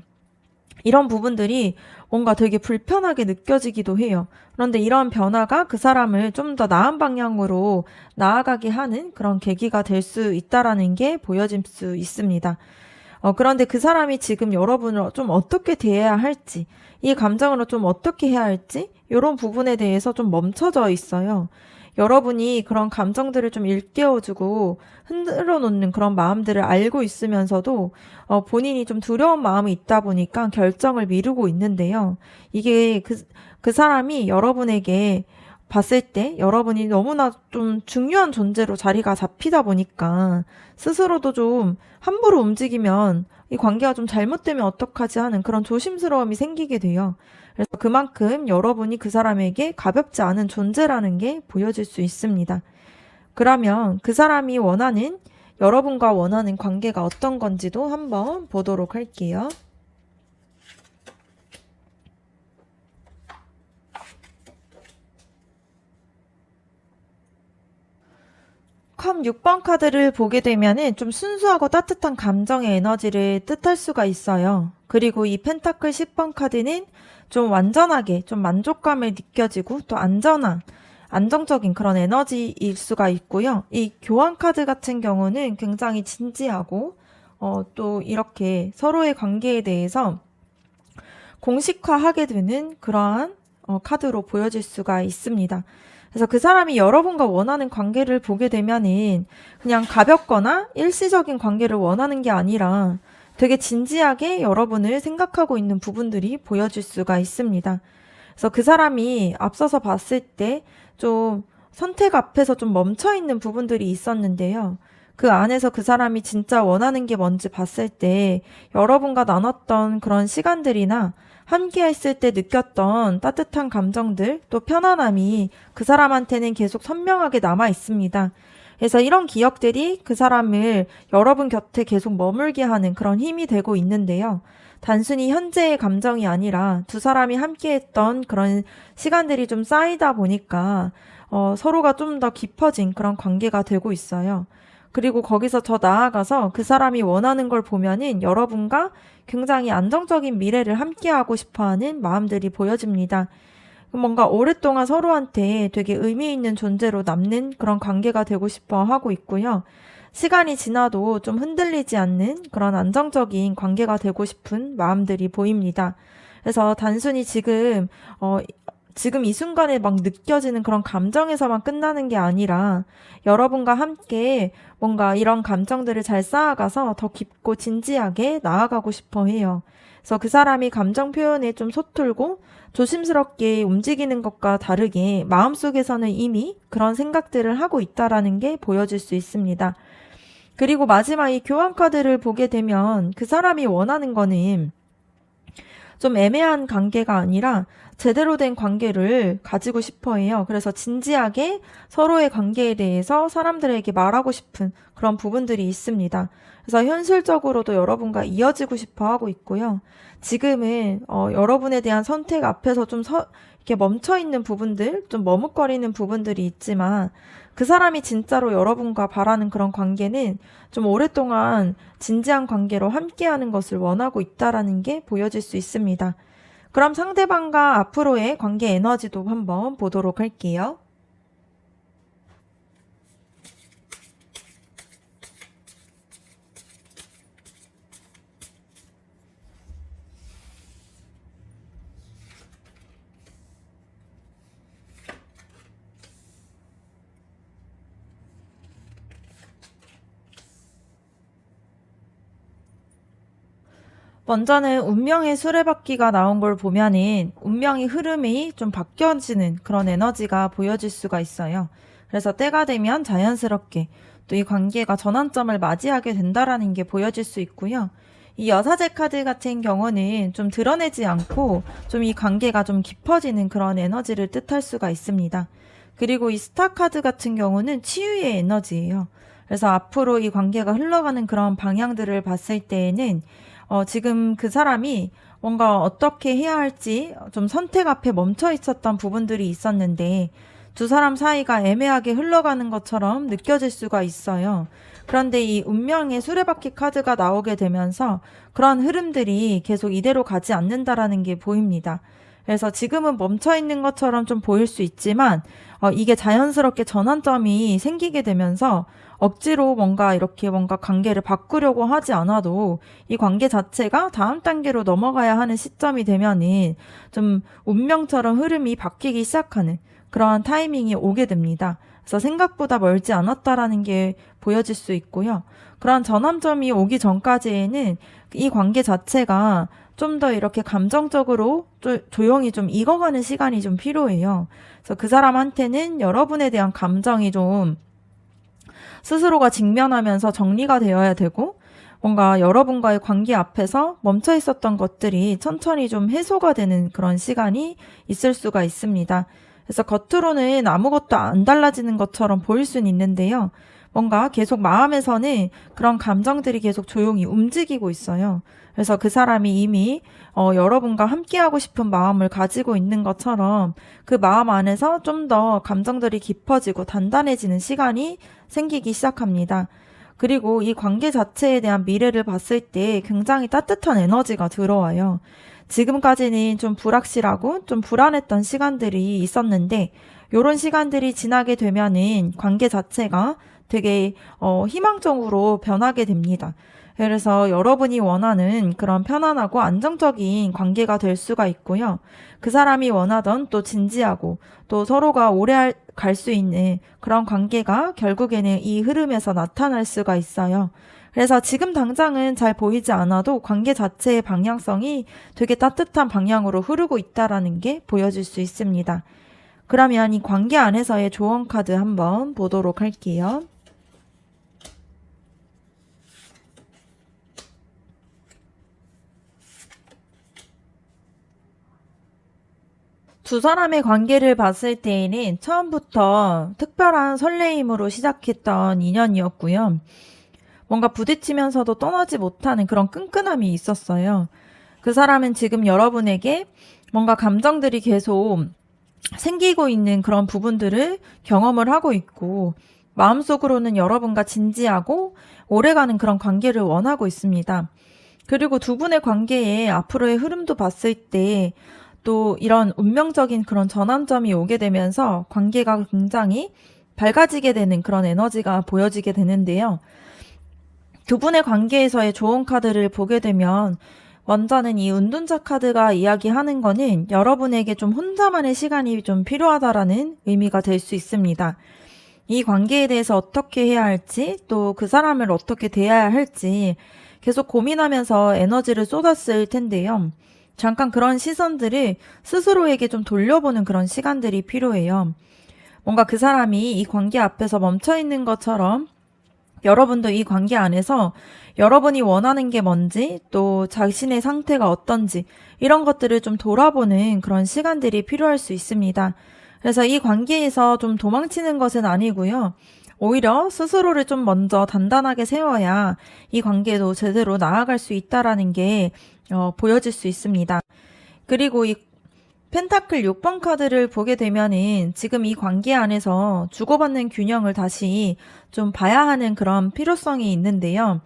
이런 부분들이 뭔가 되게 불편하게 느껴지기도 해요. 그런데 이런 변화가 그 사람을 좀 더 나은 방향으로 나아가게 하는 그런 계기가 될 수 있다라는 게 보여질 수 있습니다. 그런데 그 사람이 지금 여러분을 좀 어떻게 대해야 할지, 이 감정으로 좀 어떻게 해야 할지, 이런 부분에 대해서 좀 멈춰져 있어요. 여러분이 그런 감정들을 좀 일깨워주고 흔들어 놓는 그런 마음들을 알고 있으면서도 본인이 좀 두려운 마음이 있다 보니까 결정을 미루고 있는데요. 이게 그 사람이 여러분에게 봤을 때 여러분이 너무나 좀 중요한 존재로 자리가 잡히다 보니까 스스로도 좀 함부로 움직이면 이 관계가 좀 잘못되면 어떡하지 하는 그런 조심스러움이 생기게 돼요. 그래서 그만큼 여러분이 그 사람에게 가볍지 않은 존재라는 게 보여질 수 있습니다. 그러면 그 사람이 여러분과 원하는 관계가 어떤 건지도 한번 보도록 할게요. 컵 6번 카드를 보게 되면은 좀 순수하고 따뜻한 감정의 에너지를 뜻할 수가 있어요. 그리고 이 펜타클 10번 카드는 좀 완전하게 좀 만족감을 느껴지고 또 안정적인 그런 에너지일 수가 있고요. 이 교환 카드 같은 경우는 굉장히 진지하고 또 이렇게 서로의 관계에 대해서 공식화하게 되는 그러한 카드로 보여질 수가 있습니다. 그래서 그 사람이 여러분과 원하는 관계를 보게 되면은 그냥 가볍거나 일시적인 관계를 원하는 게 아니라 되게 진지하게 여러분을 생각하고 있는 부분들이 보여질 수가 있습니다. 그래서 그 사람이 앞서서 봤을 때 좀 선택 앞에서 좀 멈춰 있는 부분들이 있었는데요. 그 안에서 그 사람이 진짜 원하는 게 뭔지 봤을 때 여러분과 나눴던 그런 시간들이나 함께 했을 때 느꼈던 따뜻한 감정들, 또 편안함이 그 사람한테는 계속 선명하게 남아 있습니다. 그래서 이런 기억들이 그 사람을 여러분 곁에 계속 머물게 하는 그런 힘이 되고 있는데요. 단순히 현재의 감정이 아니라 두 사람이 함께 했던 그런 시간들이 좀 쌓이다 보니까 서로가 좀 더 깊어진 그런 관계가 되고 있어요. 그리고 거기서 더 나아가서 그 사람이 원하는 걸 보면은 여러분과 굉장히 안정적인 미래를 함께하고 싶어하는 마음들이 보여집니다. 뭔가 오랫동안 서로한테 되게 의미 있는 존재로 남는 그런 관계가 되고 싶어 하고 있고요. 시간이 지나도 좀 흔들리지 않는 그런 안정적인 관계가 되고 싶은 마음들이 보입니다. 그래서 단순히 지금 이 순간에 막 느껴지는 그런 감정에서만 끝나는 게 아니라 여러분과 함께 뭔가 이런 감정들을 잘 쌓아가서 더 깊고 진지하게 나아가고 싶어 해요. 그래서 그 사람이 감정 표현에 좀 서툴고 조심스럽게 움직이는 것과 다르게 마음속에서는 이미 그런 생각들을 하고 있다라는 게 보여질 수 있습니다. 그리고 마지막 이 교환 카드를 보게 되면 그 사람이 원하는 거는 좀 애매한 관계가 아니라 제대로 된 관계를 가지고 싶어 해요. 그래서 진지하게 서로의 관계에 대해서 사람들에게 말하고 싶은 그런 부분들이 있습니다. 그래서 현실적으로도 여러분과 이어지고 싶어 하고 있고요. 지금은 여러분에 대한 선택 앞에서 좀 이렇게 멈춰 있는 부분들, 좀 머뭇거리는 부분들이 있지만 그 사람이 진짜로 여러분과 바라는 그런 관계는 좀 오랫동안 진지한 관계로 함께하는 것을 원하고 있다라는 게 보여질 수 있습니다. 그럼 상대방과 앞으로의 관계 에너지도 한번 보도록 할게요. 먼저는 운명의 수레바퀴가 나온 걸 보면은 운명의 흐름이 좀 바뀌어지는 그런 에너지가 보여질 수가 있어요. 그래서 때가 되면 자연스럽게 또 이 관계가 전환점을 맞이하게 된다라는 게 보여질 수 있고요. 이 여사제 카드 같은 경우는 좀 드러내지 않고 좀 이 관계가 좀 깊어지는 그런 에너지를 뜻할 수가 있습니다. 그리고 이 스타 카드 같은 경우는 치유의 에너지예요. 그래서 앞으로 이 관계가 흘러가는 그런 방향들을 봤을 때에는 지금 그 사람이 뭔가 어떻게 해야 할지 좀 선택 앞에 멈춰 있었던 부분들이 있었는데 두 사람 사이가 애매하게 흘러가는 것처럼 느껴질 수가 있어요. 그런데 이 운명의 수레바퀴 카드가 나오게 되면서 그런 흐름들이 계속 이대로 가지 않는다라는 게 보입니다. 그래서 지금은 멈춰 있는 것처럼 좀 보일 수 있지만 이게 자연스럽게 전환점이 생기게 되면서 억지로 뭔가 관계를 바꾸려고 하지 않아도 이 관계 자체가 다음 단계로 넘어가야 하는 시점이 되면은 좀 운명처럼 흐름이 바뀌기 시작하는 그러한 타이밍이 오게 됩니다. 그래서 생각보다 멀지 않았다라는 게 보여질 수 있고요. 그러한 전환점이 오기 전까지에는 이 관계 자체가 좀 더 이렇게 감정적으로 조용히 좀 익어가는 시간이 좀 필요해요. 그래서 그 사람한테는 여러분에 대한 감정이 좀 스스로가 직면하면서 정리가 되어야 되고 뭔가 여러분과의 관계 앞에서 멈춰 있었던 것들이 천천히 좀 해소가 되는 그런 시간이 있을 수가 있습니다. 그래서 겉으로는 아무것도 안 달라지는 것처럼 보일 수는 있는데요. 뭔가 계속 마음에서는 그런 감정들이 계속 조용히 움직이고 있어요. 그래서 그 사람이 이미 여러분과 함께하고 싶은 마음을 가지고 있는 것처럼 그 마음 안에서 좀 더 감정들이 깊어지고 단단해지는 시간이 생기기 시작합니다. 그리고 이 관계 자체에 대한 미래를 봤을 때 굉장히 따뜻한 에너지가 들어와요. 지금까지는 좀 불확실하고 좀 불안했던 시간들이 있었는데 이런 시간들이 지나게 되면은 관계 자체가 되게 희망적으로 변하게 됩니다. 그래서 여러분이 원하는 그런 편안하고 안정적인 관계가 될 수가 있고요. 그 사람이 원하던 또 진지하고 또 서로가 오래 갈 수 있는 그런 관계가 결국에는 이 흐름에서 나타날 수가 있어요. 그래서 지금 당장은 잘 보이지 않아도 관계 자체의 방향성이 되게 따뜻한 방향으로 흐르고 있다라는 게 보여질 수 있습니다. 그러면 이 관계 안에서의 조언 카드 한번 보도록 할게요. 두 사람의 관계를 봤을 때에는 처음부터 특별한 설레임으로 시작했던 인연이었고요. 뭔가 부딪히면서도 떠나지 못하는 그런 끈끈함이 있었어요. 그 사람은 지금 여러분에게 뭔가 감정들이 계속 생기고 있는 그런 부분들을 경험을 하고 있고, 마음속으로는 여러분과 진지하고 오래가는 그런 관계를 원하고 있습니다. 그리고 두 분의 관계의 앞으로의 흐름도 봤을 때 또 이런 운명적인 그런 전환점이 오게 되면서 관계가 굉장히 밝아지게 되는 그런 에너지가 보여지게 되는데요. 두 분의 관계에서의 좋은 카드를 보게 되면 먼저는 이 은둔자 카드가 이야기하는 거는 여러분에게 좀 혼자만의 시간이 좀 필요하다라는 의미가 될 수 있습니다. 이 관계에 대해서 어떻게 해야 할지, 또 그 사람을 어떻게 대해야 할지 계속 고민하면서 에너지를 쏟았을 텐데요. 잠깐 그런 시선들을 스스로에게 좀 돌려보는 그런 시간들이 필요해요. 뭔가 그 사람이 이 관계 앞에서 멈춰 있는 것처럼 여러분도 이 관계 안에서 여러분이 원하는 게 뭔지, 또 자신의 상태가 어떤지, 이런 것들을 좀 돌아보는 그런 시간들이 필요할 수 있습니다. 그래서 이 관계에서 좀 도망치는 것은 아니고요. 오히려 스스로를 좀 먼저 단단하게 세워야 이 관계도 제대로 나아갈 수 있다라는 게 보여질 수 있습니다. 그리고 이 펜타클 6번 카드를 보게 되면은 지금 이 관계 안에서 주고받는 균형을 다시 좀 봐야 하는 그런 필요성이 있는데요.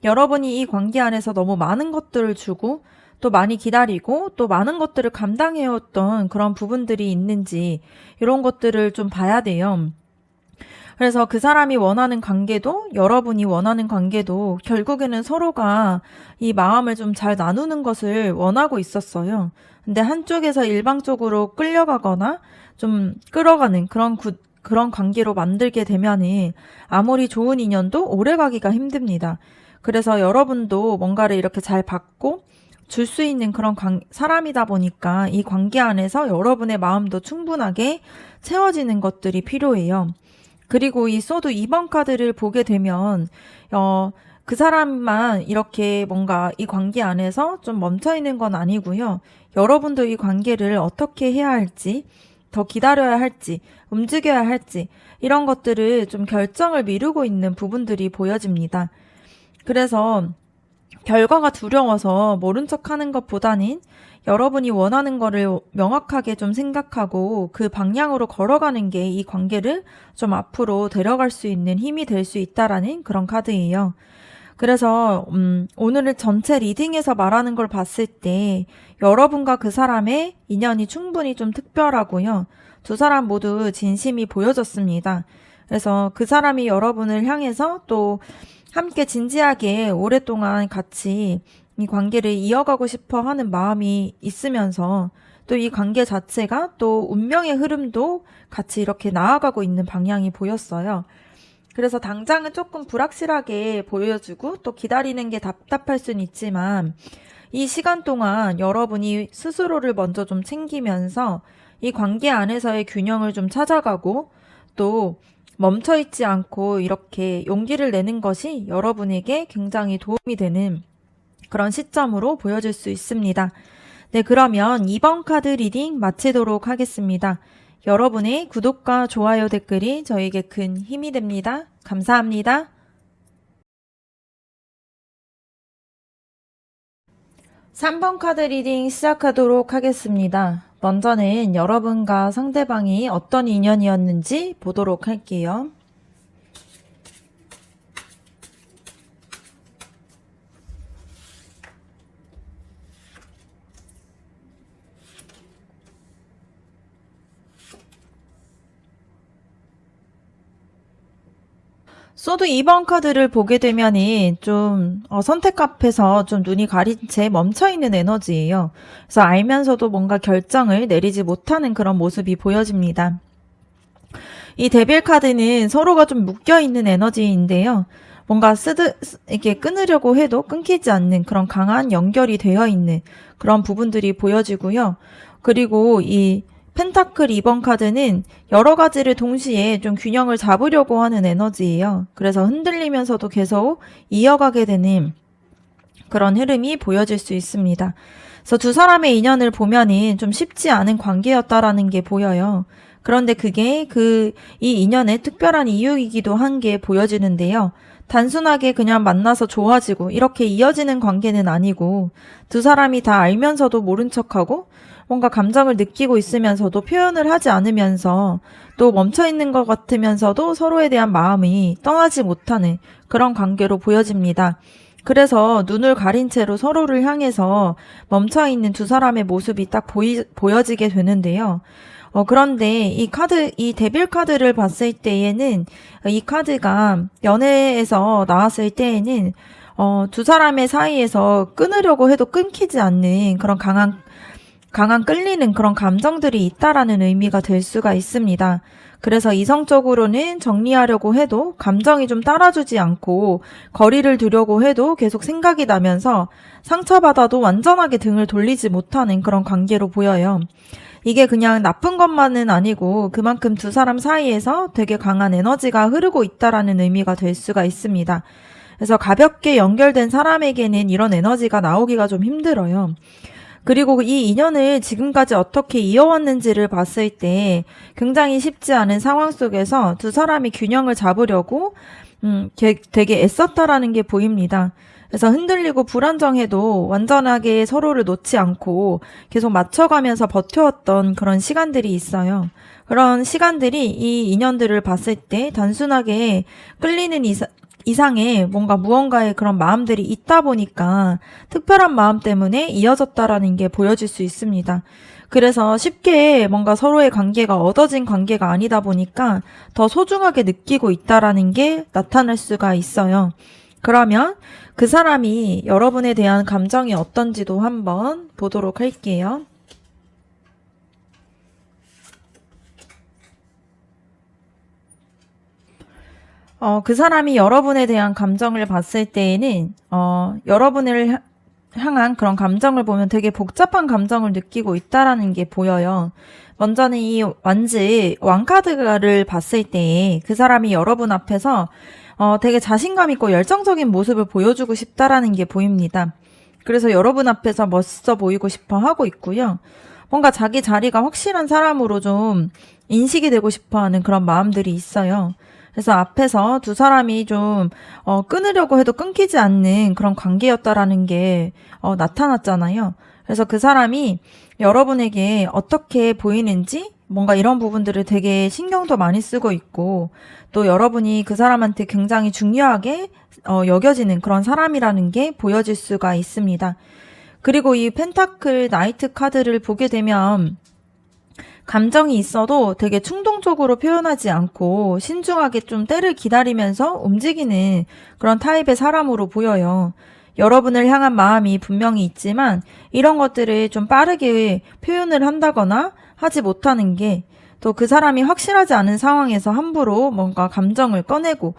여러분이 이 관계 안에서 너무 많은 것들을 주고 또 많이 기다리고 또 많은 것들을 감당해왔던 그런 부분들이 있는지, 이런 것들을 좀 봐야 돼요. 그래서 그 사람이 원하는 관계도 여러분이 원하는 관계도 결국에는 서로가 이 마음을 좀 잘 나누는 것을 원하고 있었어요. 근데 한쪽에서 일방적으로 끌려가거나 좀 끌어가는 그런 관계로 만들게 되면은 아무리 좋은 인연도 오래가기가 힘듭니다. 그래서 여러분도 뭔가를 이렇게 잘 받고 줄 수 있는 그런 사람이다 보니까 이 관계 안에서 여러분의 마음도 충분하게 채워지는 것들이 필요해요. 그리고 이 소드 2번 카드를 보게 되면 그 사람만 이렇게 뭔가 이 관계 안에서 좀 멈춰 있는 건 아니고요. 여러분도 이 관계를 어떻게 해야 할지, 더 기다려야 할지, 움직여야 할지, 이런 것들을 좀 결정을 미루고 있는 부분들이 보여집니다. 그래서 결과가 두려워서 모른 척 하는 것보다는 여러분이 원하는 거를 명확하게 좀 생각하고 그 방향으로 걸어가는 게 이 관계를 좀 앞으로 데려갈 수 있는 힘이 될 수 있다라는 그런 카드예요. 그래서 오늘 전체 리딩에서 말하는 걸 봤을 때 여러분과 그 사람의 인연이 충분히 좀 특별하고요. 두 사람 모두 진심이 보여졌습니다. 그래서 그 사람이 여러분을 향해서 또 함께 진지하게 오랫동안 같이 이 관계를 이어가고 싶어 하는 마음이 있으면서 또 이 관계 자체가 또 운명의 흐름도 같이 이렇게 나아가고 있는 방향이 보였어요. 그래서 당장은 조금 불확실하게 보여주고 또 기다리는 게 답답할 수는 있지만 이 시간 동안 여러분이 스스로를 먼저 좀 챙기면서 이 관계 안에서의 균형을 좀 찾아가고 또 멈춰있지 않고 이렇게 용기를 내는 것이 여러분에게 굉장히 도움이 되는 그런 시점으로 보여질 수 있습니다. 네, 그러면 2번 카드 리딩 마치도록 하겠습니다. 여러분의 구독과 좋아요 댓글이 저에게 큰 힘이 됩니다. 감사합니다. 3번 카드 리딩 시작하도록 하겠습니다. 먼저는 여러분과 상대방이 어떤 인연이었는지 보도록 할게요. 소드 2번 카드를 보게 되면은 좀 선택 앞에서 좀 눈이 가린 채 멈춰있는 에너지예요. 그래서 알면서도 뭔가 결정을 내리지 못하는 그런 모습이 보여집니다. 이 데빌 카드는 서로가 좀 묶여있는 에너지인데요. 뭔가 이렇게 끊으려고 해도 끊기지 않는 그런 강한 연결이 되어 있는 그런 부분들이 보여지고요. 그리고 이 펜타클 2번 카드는 여러 가지를 동시에 좀 균형을 잡으려고 하는 에너지예요. 그래서 흔들리면서도 계속 이어가게 되는 그런 흐름이 보여질 수 있습니다. 그래서 두 사람의 인연을 보면은 좀 쉽지 않은 관계였다라는 게 보여요. 그런데 그게 이 인연의 특별한 이유이기도 한 게 보여지는데요. 단순하게 그냥 만나서 좋아지고 이렇게 이어지는 관계는 아니고 두 사람이 다 알면서도 모른 척하고 뭔가 감정을 느끼고 있으면서도 표현을 하지 않으면서 또 멈춰 있는 것 같으면서도 서로에 대한 마음이 떠나지 못하는 그런 관계로 보여집니다. 그래서 눈을 가린 채로 서로를 향해서 멈춰 있는 두 사람의 모습이 딱 보여지게 되는데요. 그런데 이 데빌 카드를 봤을 때에는 이 카드가 연애에서 나왔을 때에는 두 사람의 사이에서 끊으려고 해도 끊기지 않는 그런 강한 끌리는 그런 감정들이 있다라는 의미가 될 수가 있습니다. 그래서 이성적으로는 정리하려고 해도 감정이 좀 따라주지 않고 거리를 두려고 해도 계속 생각이 나면서 상처받아도 완전하게 등을 돌리지 못하는 그런 관계로 보여요. 이게 그냥 나쁜 것만은 아니고 그만큼 두 사람 사이에서 되게 강한 에너지가 흐르고 있다라는 의미가 될 수가 있습니다. 그래서 가볍게 연결된 사람에게는 이런 에너지가 나오기가 좀 힘들어요. 그리고 이 인연을 지금까지 어떻게 이어왔는지를 봤을 때 굉장히 쉽지 않은 상황 속에서 두 사람이 균형을 잡으려고 되게 애썼다라는 게 보입니다. 그래서 흔들리고 불안정해도 완전하게 서로를 놓지 않고 계속 맞춰가면서 버텨왔던 그런 시간들이 있어요. 그런 시간들이 이 인연들을 봤을 때 단순하게 끌리는 이상의 뭔가 무언가의 그런 마음들이 있다 보니까 특별한 마음 때문에 이어졌다라는 게 보여질 수 있습니다. 그래서 쉽게 뭔가 서로의 관계가 얻어진 관계가 아니다 보니까 더 소중하게 느끼고 있다라는 게 나타날 수가 있어요. 그러면 그 사람이 여러분에 대한 감정이 어떤지도 한번 보도록 할게요. 그 사람이 여러분에 대한 감정을 봤을 때에는, 여러분을 향한 그런 감정을 보면 되게 복잡한 감정을 느끼고 있다라는 게 보여요. 먼저는 이 왕카드를 봤을 때 그 사람이 여러분 앞에서 되게 자신감 있고 열정적인 모습을 보여주고 싶다라는 게 보입니다. 그래서 여러분 앞에서 멋있어 보이고 싶어 하고 있고요. 뭔가 자기 자리가 확실한 사람으로 좀 인식이 되고 싶어 하는 그런 마음들이 있어요. 그래서 앞에서 두 사람이 좀 끊으려고 해도 끊기지 않는 그런 관계였다라는 게 나타났잖아요. 그래서 그 사람이 여러분에게 어떻게 보이는지 뭔가 이런 부분들을 되게 신경도 많이 쓰고 있고 또 여러분이 그 사람한테 굉장히 중요하게 여겨지는 그런 사람이라는 게 보여질 수가 있습니다. 그리고 이 펜타클 나이트 카드를 보게 되면 감정이 있어도 되게 충동적으로 표현하지 않고 신중하게 좀 때를 기다리면서 움직이는 그런 타입의 사람으로 보여요. 여러분을 향한 마음이 분명히 있지만 이런 것들을 좀 빠르게 표현을 한다거나 하지 못하는 게 또 그 사람이 확실하지 않은 상황에서 함부로 뭔가 감정을 꺼내고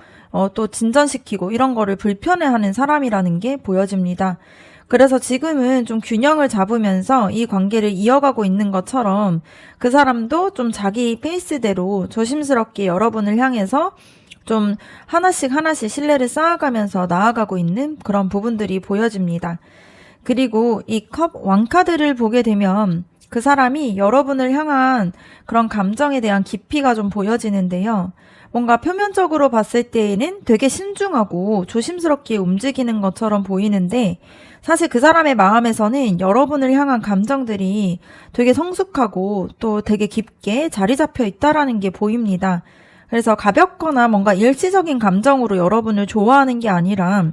또 진전시키고 이런 거를 불편해하는 사람이라는 게 보여집니다. 그래서 지금은 좀 균형을 잡으면서 이 관계를 이어가고 있는 것처럼 그 사람도 좀 자기 페이스대로 조심스럽게 여러분을 향해서 좀 하나씩 하나씩 신뢰를 쌓아가면서 나아가고 있는 그런 부분들이 보여집니다. 그리고 이 왕카드를 보게 되면 그 사람이 여러분을 향한 그런 감정에 대한 깊이가 좀 보여지는데요. 뭔가 표면적으로 봤을 때에는 되게 신중하고 조심스럽게 움직이는 것처럼 보이는데 사실 그 사람의 마음에서는 여러분을 향한 감정들이 되게 성숙하고 또 되게 깊게 자리 잡혀 있다라는 게 보입니다. 그래서 가볍거나 뭔가 일시적인 감정으로 여러분을 좋아하는 게 아니라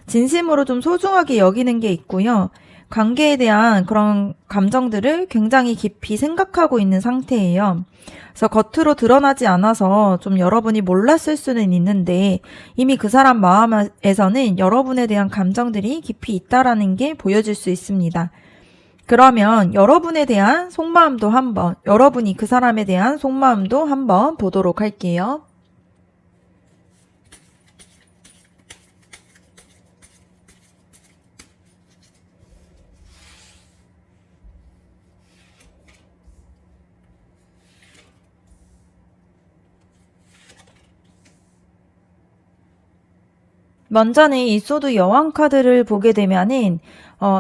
진심으로 좀 소중하게 여기는 게 있고요. 관계에 대한 그런 감정들을 굉장히 깊이 생각하고 있는 상태예요. 그래서 겉으로 드러나지 않아서 좀 여러분이 몰랐을 수는 있는데 이미 그 사람 마음에서는 여러분에 대한 감정들이 깊이 있다라는 게 보여질 수 있습니다. 그러면 여러분에 대한 속마음도 여러분이 그 사람에 대한 속마음도 한번 보도록 할게요. 먼저는 이 소드 여왕 카드를 보게 되면은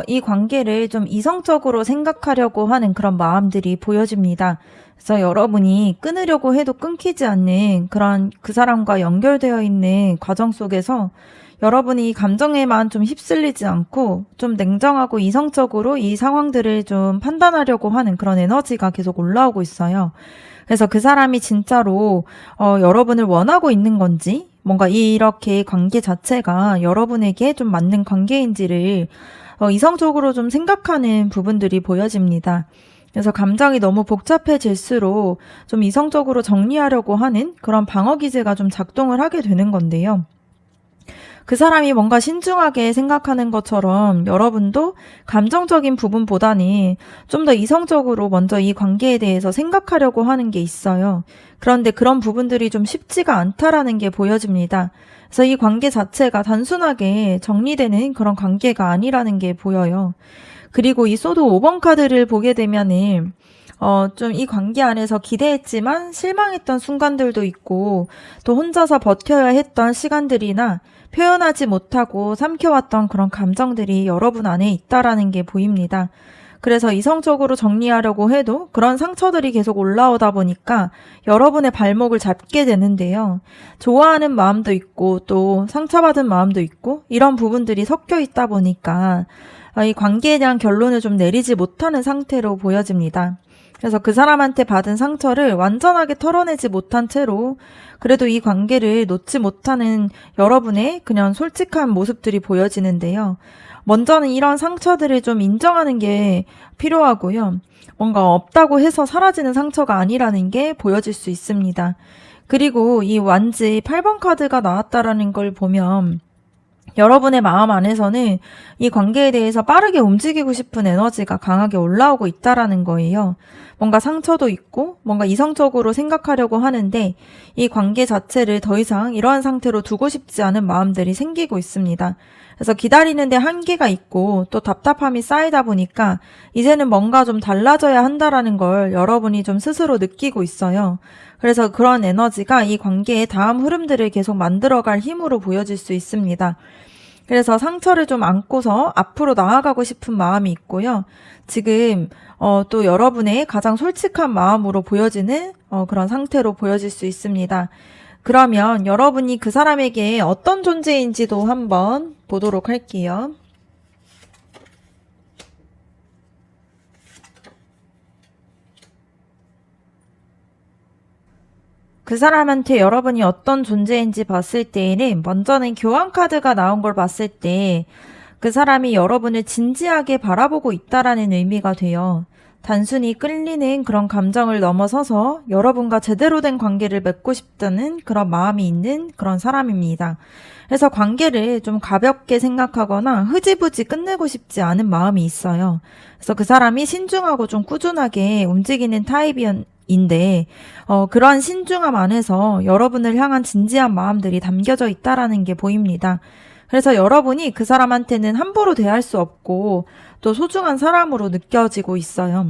이 관계를 좀 이성적으로 생각하려고 하는 그런 마음들이 보여집니다. 그래서 여러분이 끊으려고 해도 끊기지 않는 그런 그 사람과 연결되어 있는 과정 속에서 여러분이 감정에만 좀 휩쓸리지 않고 좀 냉정하고 이성적으로 이 상황들을 좀 판단하려고 하는 그런 에너지가 계속 올라오고 있어요. 그래서 그 사람이 진짜로 여러분을 원하고 있는 건지, 뭔가 이렇게 관계 자체가 여러분에게 좀 맞는 관계인지를 이성적으로 좀 생각하는 부분들이 보여집니다. 그래서 감정이 너무 복잡해질수록 좀 이성적으로 정리하려고 하는 그런 방어 기제가 좀 작동을 하게 되는 건데요. 그 사람이 뭔가 신중하게 생각하는 것처럼 여러분도 감정적인 부분보다는 좀 더 이성적으로 먼저 이 관계에 대해서 생각하려고 하는 게 있어요. 그런데 그런 부분들이 좀 쉽지가 않다라는 게 보여집니다. 그래서 이 관계 자체가 단순하게 정리되는 그런 관계가 아니라는 게 보여요. 그리고 이 소드 5번 카드를 보게 되면은 좀 이 관계 안에서 기대했지만 실망했던 순간들도 있고 또 혼자서 버텨야 했던 시간들이나 표현하지 못하고 삼켜왔던 그런 감정들이 여러분 안에 있다라는 게 보입니다. 그래서 이성적으로 정리하려고 해도 그런 상처들이 계속 올라오다 보니까 여러분의 발목을 잡게 되는데요. 좋아하는 마음도 있고 또 상처받은 마음도 있고 이런 부분들이 섞여 있다 보니까 이 관계에 대한 결론을 좀 내리지 못하는 상태로 보여집니다. 그래서 그 사람한테 받은 상처를 완전하게 털어내지 못한 채로 그래도 이 관계를 놓지 못하는 여러분의 그냥 솔직한 모습들이 보여지는데요. 먼저는 이런 상처들을 좀 인정하는 게 필요하고요. 뭔가 없다고 해서 사라지는 상처가 아니라는 게 보여질 수 있습니다. 그리고 이 완지 8번 카드가 나왔다라는 걸 보면 여러분의 마음 안에서는 이 관계에 대해서 빠르게 움직이고 싶은 에너지가 강하게 올라오고 있다라는 거예요. 뭔가 상처도 있고 뭔가 이성적으로 생각하려고 하는데 이 관계 자체를 더 이상 이러한 상태로 두고 싶지 않은 마음들이 생기고 있습니다. 그래서 기다리는데 한계가 있고 또 답답함이 쌓이다 보니까 이제는 뭔가 좀 달라져야 한다라는 걸 여러분이 좀 스스로 느끼고 있어요. 그래서 그런 에너지가 이 관계의 다음 흐름들을 계속 만들어갈 힘으로 보여질 수 있습니다. 그래서 상처를 좀 안고서 앞으로 나아가고 싶은 마음이 있고요. 지금 또 여러분의 가장 솔직한 마음으로 보여지는 그런 상태로 보여질 수 있습니다. 그러면 여러분이 그 사람에게 어떤 존재인지도 한번 보도록 할게요. 그 사람한테 여러분이 어떤 존재인지 봤을 때에는 먼저는 교환 카드가 나온 걸 봤을 때 그 사람이 여러분을 진지하게 바라보고 있다라는 의미가 돼요. 단순히 끌리는 그런 감정을 넘어서서 여러분과 제대로 된 관계를 맺고 싶다는 그런 마음이 있는 그런 사람입니다. 그래서 관계를 좀 가볍게 생각하거나 흐지부지 끝내고 싶지 않은 마음이 있어요. 그래서 그 사람이 신중하고 좀 꾸준하게 움직이는 타입인데 그러한 신중함 안에서 여러분을 향한 진지한 마음들이 담겨져 있다라는 게 보입니다. 그래서 여러분이 그 사람한테는 함부로 대할 수 없고 또 소중한 사람으로 느껴지고 있어요.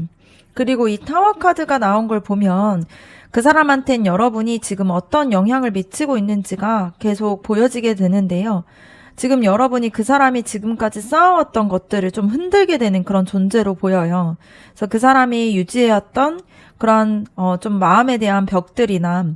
그리고 이 타워 카드가 나온 걸 보면 그 사람한텐 여러분이 지금 어떤 영향을 미치고 있는지가 계속 보여지게 되는데요. 지금 여러분이 그 사람이 지금까지 쌓아왔던 것들을 좀 흔들게 되는 그런 존재로 보여요. 그래서 그 사람이 유지해왔던 그런 좀 마음에 대한 벽들이나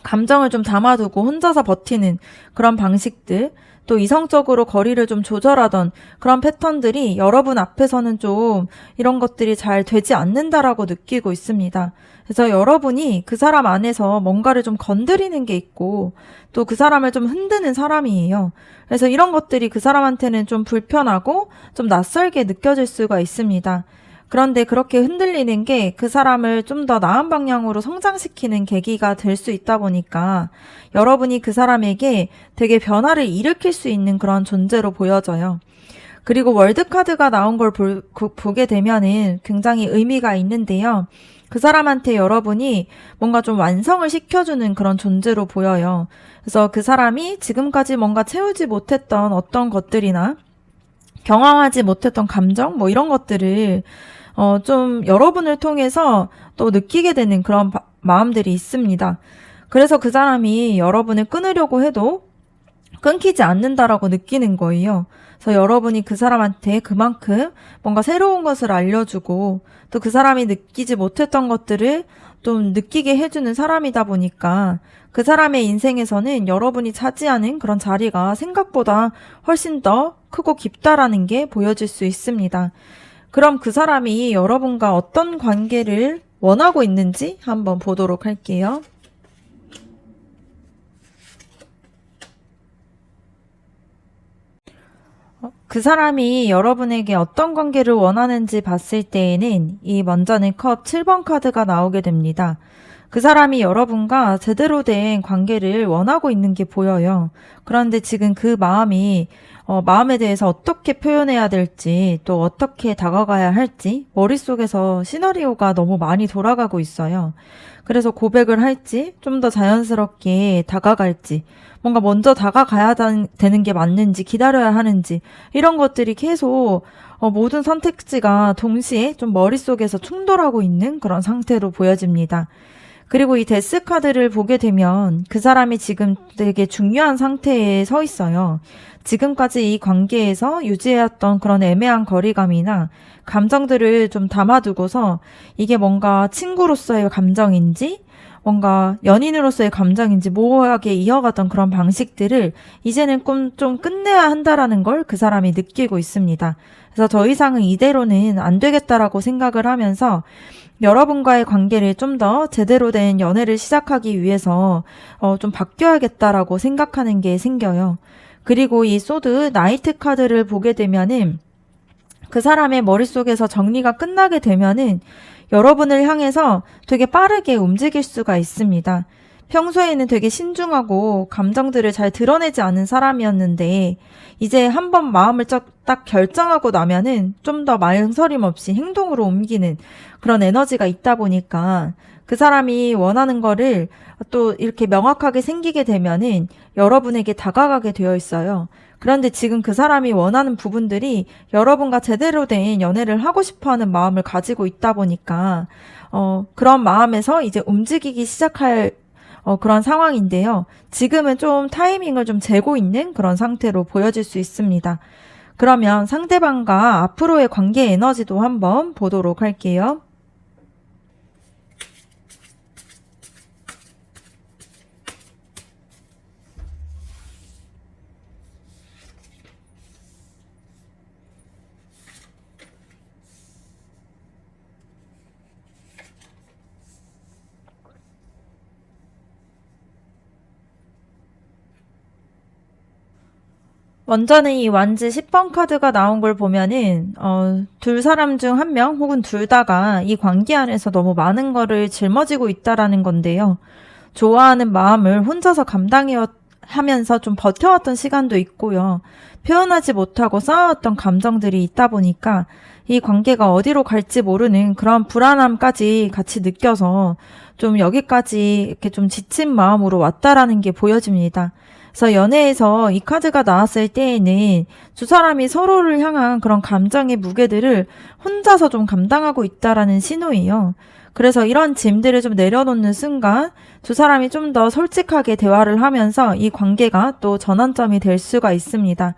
감정을 좀 담아두고 혼자서 버티는 그런 방식들, 또 이성적으로 거리를 좀 조절하던 그런 패턴들이 여러분 앞에서는 좀 이런 것들이 잘 되지 않는다라고 느끼고 있습니다. 그래서 여러분이 그 사람 안에서 뭔가를 좀 건드리는 게 있고 또 그 사람을 좀 흔드는 사람이에요. 그래서 이런 것들이 그 사람한테는 좀 불편하고 좀 낯설게 느껴질 수가 있습니다. 그런데 그렇게 흔들리는 게 그 사람을 좀 더 나은 방향으로 성장시키는 계기가 될 수 있다 보니까 여러분이 그 사람에게 되게 변화를 일으킬 수 있는 그런 존재로 보여져요. 그리고 월드카드가 나온 걸 보게 되면은 굉장히 의미가 있는데요. 그 사람한테 여러분이 뭔가 좀 완성을 시켜주는 그런 존재로 보여요. 그래서 그 사람이 지금까지 뭔가 채우지 못했던 어떤 것들이나 경험하지 못했던 감정, 뭐 이런 것들을 좀 여러분을 통해서 또 느끼게 되는 그런 마음들이 있습니다. 그래서 그 사람이 여러분을 끊으려고 해도 끊기지 않는다라고 느끼는 거예요. 그래서 여러분이 그 사람한테 그만큼 뭔가 새로운 것을 알려주고 또 그 사람이 느끼지 못했던 것들을 좀 느끼게 해주는 사람이다 보니까 그 사람의 인생에서는 여러분이 차지하는 그런 자리가 생각보다 훨씬 더 크고 깊다라는 게 보여질 수 있습니다. 그럼 그 사람이 여러분과 어떤 관계를 원하고 있는지 한번 보도록 할게요. 그 사람이 여러분에게 어떤 관계를 원하는지 봤을 때에는 이 먼저는 컵 7번 카드가 나오게 됩니다. 그 사람이 여러분과 제대로 된 관계를 원하고 있는 게 보여요. 그런데 지금 그 마음에 대해서 어떻게 표현해야 될지 또 어떻게 다가가야 할지 머릿속에서 시나리오가 너무 많이 돌아가고 있어요. 그래서 고백을 할지 좀 더 자연스럽게 다가갈지 뭔가 먼저 다가가야 되는 게 맞는지 기다려야 하는지 이런 것들이 계속 모든 선택지가 동시에 좀 머릿속에서 충돌하고 있는 그런 상태로 보여집니다. 그리고 이 데스 카드를 보게 되면 그 사람이 지금 되게 중요한 상태에 서 있어요. 지금까지 이 관계에서 유지해왔던 그런 애매한 거리감이나 감정들을 좀 담아두고서 이게 뭔가 친구로서의 감정인지 뭔가 연인으로서의 감정인지 모호하게 이어가던 그런 방식들을 이제는 좀 끝내야 한다라는 걸 그 사람이 느끼고 있습니다. 그래서 더 이상은 이대로는 안 되겠다라고 생각을 하면서 여러분과의 관계를 좀 더 제대로 된 연애를 시작하기 위해서 좀 바뀌어야겠다라고 생각하는 게 생겨요. 그리고 이 소드 나이트 카드를 보게 되면은 그 사람의 머릿속에서 정리가 끝나게 되면은 여러분을 향해서 되게 빠르게 움직일 수가 있습니다. 평소에는 되게 신중하고 감정들을 잘 드러내지 않은 사람이었는데 이제 한번 마음을 딱 결정하고 나면은 좀 더 망설임 없이 행동으로 옮기는 그런 에너지가 있다 보니까 그 사람이 원하는 거를 또 이렇게 명확하게 생기게 되면은 여러분에게 다가가게 되어 있어요. 그런데 지금 그 사람이 원하는 부분들이 여러분과 제대로 된 연애를 하고 싶어 하는 마음을 가지고 있다 보니까, 그런 마음에서 이제 움직이기 시작할 그런 상황인데요. 지금은 좀 타이밍을 좀 재고 있는 그런 상태로 보여질 수 있습니다. 그러면 상대방과 앞으로의 관계 에너지도 한번 보도록 할게요. 먼저는 이 완즈 10번 카드가 나온 걸 보면은, 둘 사람 중 한 명 혹은 둘 다가 이 관계 안에서 너무 많은 거를 짊어지고 있다라는 건데요. 좋아하는 마음을 혼자서 하면서 좀 버텨왔던 시간도 있고요. 표현하지 못하고 쌓아왔던 감정들이 있다 보니까 이 관계가 어디로 갈지 모르는 그런 불안함까지 같이 느껴서 좀 여기까지 이렇게 좀 지친 마음으로 왔다라는 게 보여집니다. 그래서 연애에서 이 카드가 나왔을 때에는 두 사람이 서로를 향한 그런 감정의 무게들을 혼자서 좀 감당하고 있다라는 신호예요. 그래서 이런 짐들을 좀 내려놓는 순간 두 사람이 좀 더 솔직하게 대화를 하면서 이 관계가 또 전환점이 될 수가 있습니다.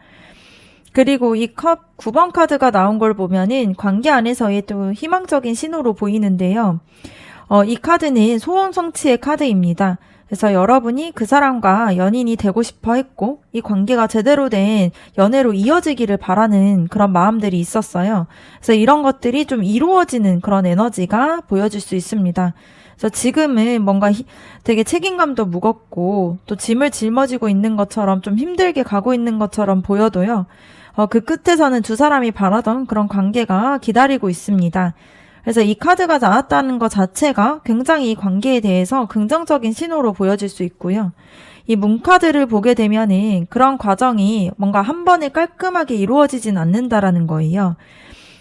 그리고 이 컵 9번 카드가 나온 걸 보면은 관계 안에서의 또 희망적인 신호로 보이는데요. 이 카드는 소원 성취의 카드입니다. 그래서 여러분이 그 사람과 연인이 되고 싶어 했고 이 관계가 제대로 된 연애로 이어지기를 바라는 그런 마음들이 있었어요. 그래서 이런 것들이 좀 이루어지는 그런 에너지가 보여질 수 있습니다. 그래서 지금은 뭔가 되게 책임감도 무겁고 또 짐을 짊어지고 있는 것처럼 좀 힘들게 가고 있는 것처럼 보여도요. 그 끝에서는 두 사람이 바라던 그런 관계가 기다리고 있습니다. 그래서 이 카드가 나왔다는 것 자체가 굉장히 이 관계에 대해서 긍정적인 신호로 보여질 수 있고요. 이 문카드를 보게 되면은 그런 과정이 뭔가 한 번에 깔끔하게 이루어지진 않는다라는 거예요.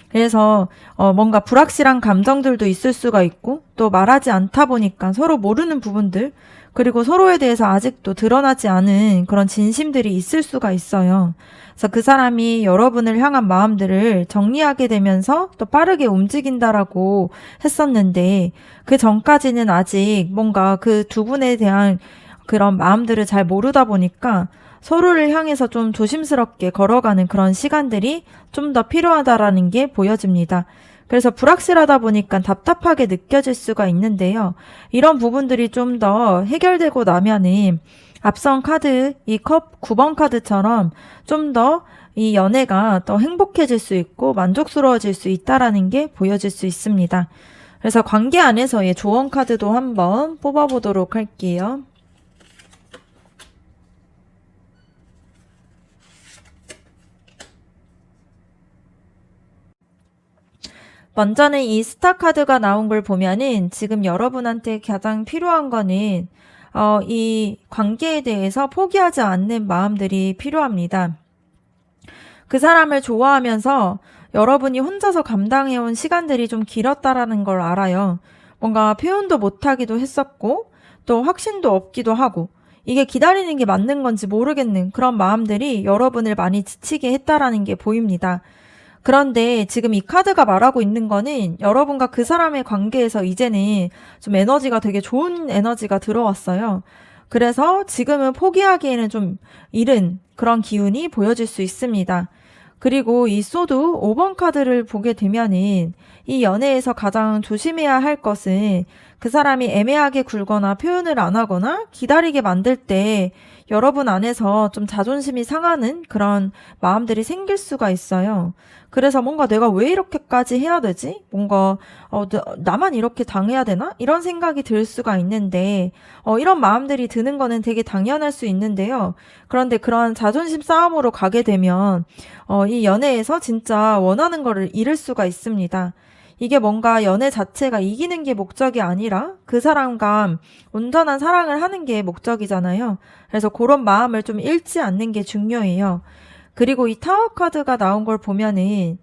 그래서 뭔가 불확실한 감정들도 있을 수가 있고 또 말하지 않다 보니까 서로 모르는 부분들 그리고 서로에 대해서 아직도 드러나지 않은 그런 진심들이 있을 수가 있어요. 그래서 그 사람이 여러분을 향한 마음들을 정리하게 되면서 또 빠르게 움직인다라고 했었는데 그 전까지는 아직 뭔가 그 두 분에 대한 그런 마음들을 잘 모르다 보니까 서로를 향해서 좀 조심스럽게 걸어가는 그런 시간들이 좀 더 필요하다라는 게 보여집니다. 그래서 불확실하다 보니까 답답하게 느껴질 수가 있는데요. 이런 부분들이 좀 더 해결되고 나면은 앞선 카드, 이 컵 9번 카드처럼 좀 더 이 연애가 더 행복해질 수 있고 만족스러워질 수 있다라는 게 보여질 수 있습니다. 그래서 관계 안에서의 조언 카드도 한번 뽑아보도록 할게요. 먼저는 이 스타 카드가 나온 걸 보면은 지금 여러분한테 가장 필요한 거는 이 관계에 대해서 포기하지 않는 마음들이 필요합니다. 그 사람을 좋아하면서 여러분이 혼자서 감당해온 시간들이 좀 길었다라는 걸 알아요. 뭔가 표현도 못하기도 했었고 또 확신도 없기도 하고 이게 기다리는 게 맞는 건지 모르겠는 그런 마음들이 여러분을 많이 지치게 했다라는 게 보입니다. 그런데 지금 이 카드가 말하고 있는 거는 여러분과 그 사람의 관계에서 이제는 좀 에너지가 되게 좋은 에너지가 들어왔어요. 그래서 지금은 포기하기에는 좀 이른 그런 기운이 보여질 수 있습니다. 그리고 이 소드 5번 카드를 보게 되면은 이 연애에서 가장 조심해야 할 것은 그 사람이 애매하게 굴거나 표현을 안 하거나 기다리게 만들 때 여러분 안에서 좀 자존심이 상하는 그런 마음들이 생길 수가 있어요. 그래서 뭔가 내가 왜 이렇게까지 해야 되지? 뭔가 나만 이렇게 당해야 되나? 이런 생각이 들 수가 있는데 이런 마음들이 드는 거는 되게 당연할 수 있는데요. 그런데 그런 자존심 싸움으로 가게 되면 이 연애에서 진짜 원하는 거를 잃을 수가 있습니다. 이게 뭔가 연애 자체가 이기는 게 목적이 아니라 그 사람과 온전한 사랑을 하는 게 목적이잖아요. 그래서 그런 마음을 좀 잃지 않는 게 중요해요. 그리고 이 타워 카드가 나온 걸 보면은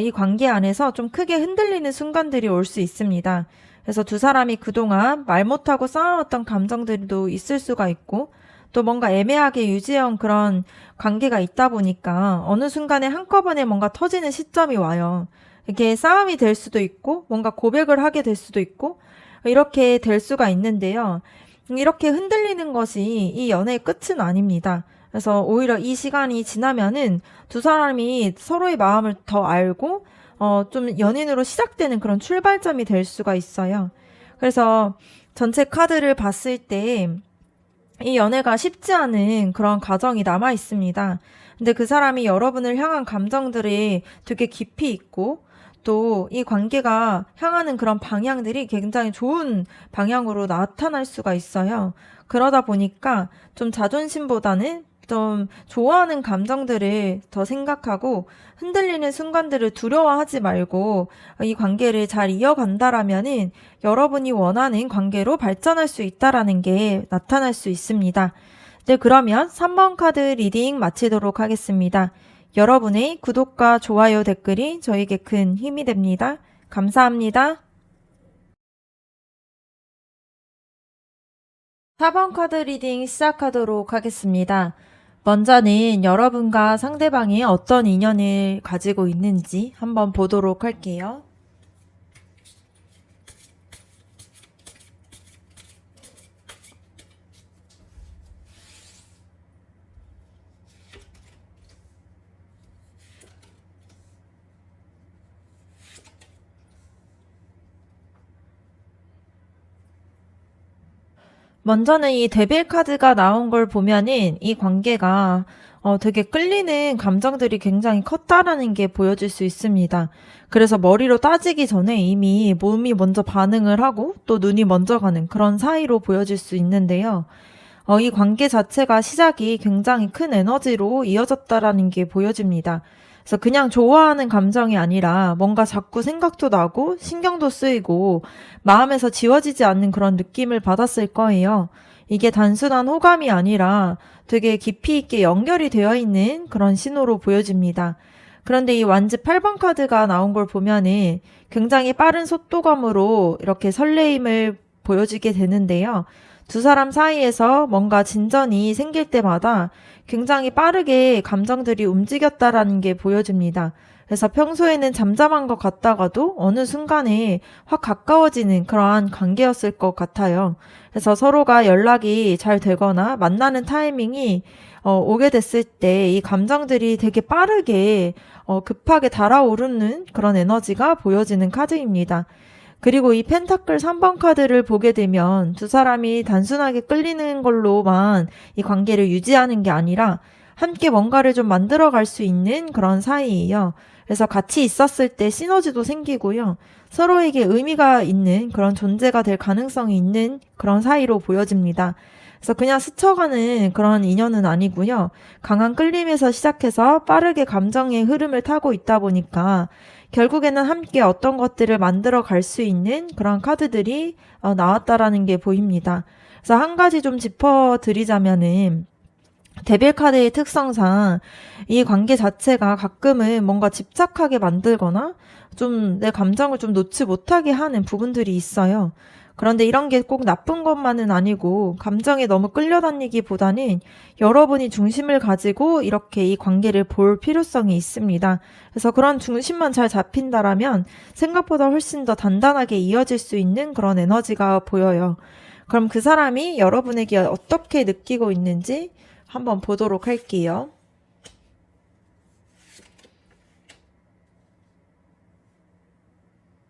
이 관계 안에서 좀 크게 흔들리는 순간들이 올 수 있습니다. 그래서 두 사람이 그동안 말 못하고 쌓아왔던 감정들도 있을 수가 있고 또 뭔가 애매하게 유지해온 그런 관계가 있다 보니까 어느 순간에 한꺼번에 뭔가 터지는 시점이 와요. 이게 싸움이 될 수도 있고 뭔가 고백을 하게 될 수도 있고 이렇게 될 수가 있는데요. 이렇게 흔들리는 것이 이 연애의 끝은 아닙니다. 그래서 오히려 이 시간이 지나면은 두 사람이 서로의 마음을 더 알고 좀 연인으로 시작되는 그런 출발점이 될 수가 있어요. 그래서 전체 카드를 봤을 때 이 연애가 쉽지 않은 그런 과정이 남아 있습니다. 근데 그 사람이 여러분을 향한 감정들이 되게 깊이 있고 또 이 관계가 향하는 그런 방향들이 굉장히 좋은 방향으로 나타날 수가 있어요. 그러다 보니까 좀 자존심보다는 좀 좋아하는 감정들을 더 생각하고 흔들리는 순간들을 두려워하지 말고 이 관계를 잘 이어간다라면은 여러분이 원하는 관계로 발전할 수 있다라는 게 나타날 수 있습니다. 네, 그러면 3번 카드 리딩 마치도록 하겠습니다. 여러분의 구독과 좋아요 댓글이 저에게 큰 힘이 됩니다. 감사합니다. 4번 카드 리딩 시작하도록 하겠습니다. 먼저는 여러분과 상대방이 어떤 인연을 가지고 있는지 한번 보도록 할게요. 먼저는 이 데빌 카드가 나온 걸 보면은 이 관계가 되게 끌리는 감정들이 굉장히 컸다라는 게 보여질 수 있습니다. 그래서 머리로 따지기 전에 이미 몸이 먼저 반응을 하고 또 눈이 먼저 가는 그런 사이로 보여질 수 있는데요. 이 관계 자체가 시작이 굉장히 큰 에너지로 이어졌다라는 게 보여집니다. 그래서 그냥 좋아하는 감정이 아니라 뭔가 자꾸 생각도 나고 신경도 쓰이고 마음에서 지워지지 않는 그런 느낌을 받았을 거예요. 이게 단순한 호감이 아니라 되게 깊이 있게 연결이 되어 있는 그런 신호로 보여집니다. 그런데 이 완즈 8번 카드가 나온 걸 보면은 굉장히 빠른 속도감으로 이렇게 설레임을 보여지게 되는데요. 두 사람 사이에서 뭔가 진전이 생길 때마다 굉장히 빠르게 감정들이 움직였다라는 게 보여집니다. 그래서 평소에는 잠잠한 것 같다가도 어느 순간에 확 가까워지는 그러한 관계였을 것 같아요. 그래서 서로가 연락이 잘 되거나 만나는 타이밍이 오게 됐을 때 이 감정들이 되게 빠르게 급하게 달아오르는 그런 에너지가 보여지는 카드입니다. 그리고 이 펜타클 3번 카드를 보게 되면 두 사람이 단순하게 끌리는 걸로만 이 관계를 유지하는 게 아니라 함께 뭔가를 좀 만들어 갈 수 있는 그런 사이예요. 그래서 같이 있었을 때 시너지도 생기고요. 서로에게 의미가 있는 그런 존재가 될 가능성이 있는 그런 사이로 보여집니다. 그래서 그냥 스쳐가는 그런 인연은 아니고요. 강한 끌림에서 시작해서 빠르게 감정의 흐름을 타고 있다 보니까 결국에는 함께 어떤 것들을 만들어 갈 수 있는 그런 카드들이 나왔다라는 게 보입니다. 그래서 한 가지 좀 짚어드리자면은 데빌 카드의 특성상 이 관계 자체가 가끔은 뭔가 집착하게 만들거나 좀 내 감정을 좀 놓지 못하게 하는 부분들이 있어요. 그런데 이런 게 꼭 나쁜 것만은 아니고 감정에 너무 끌려다니기보다는 여러분이 중심을 가지고 이렇게 이 관계를 볼 필요성이 있습니다. 그래서 그런 중심만 잘 잡힌다라면 생각보다 훨씬 더 단단하게 이어질 수 있는 그런 에너지가 보여요. 그럼 그 사람이 여러분에게 어떻게 느끼고 있는지 한번 보도록 할게요.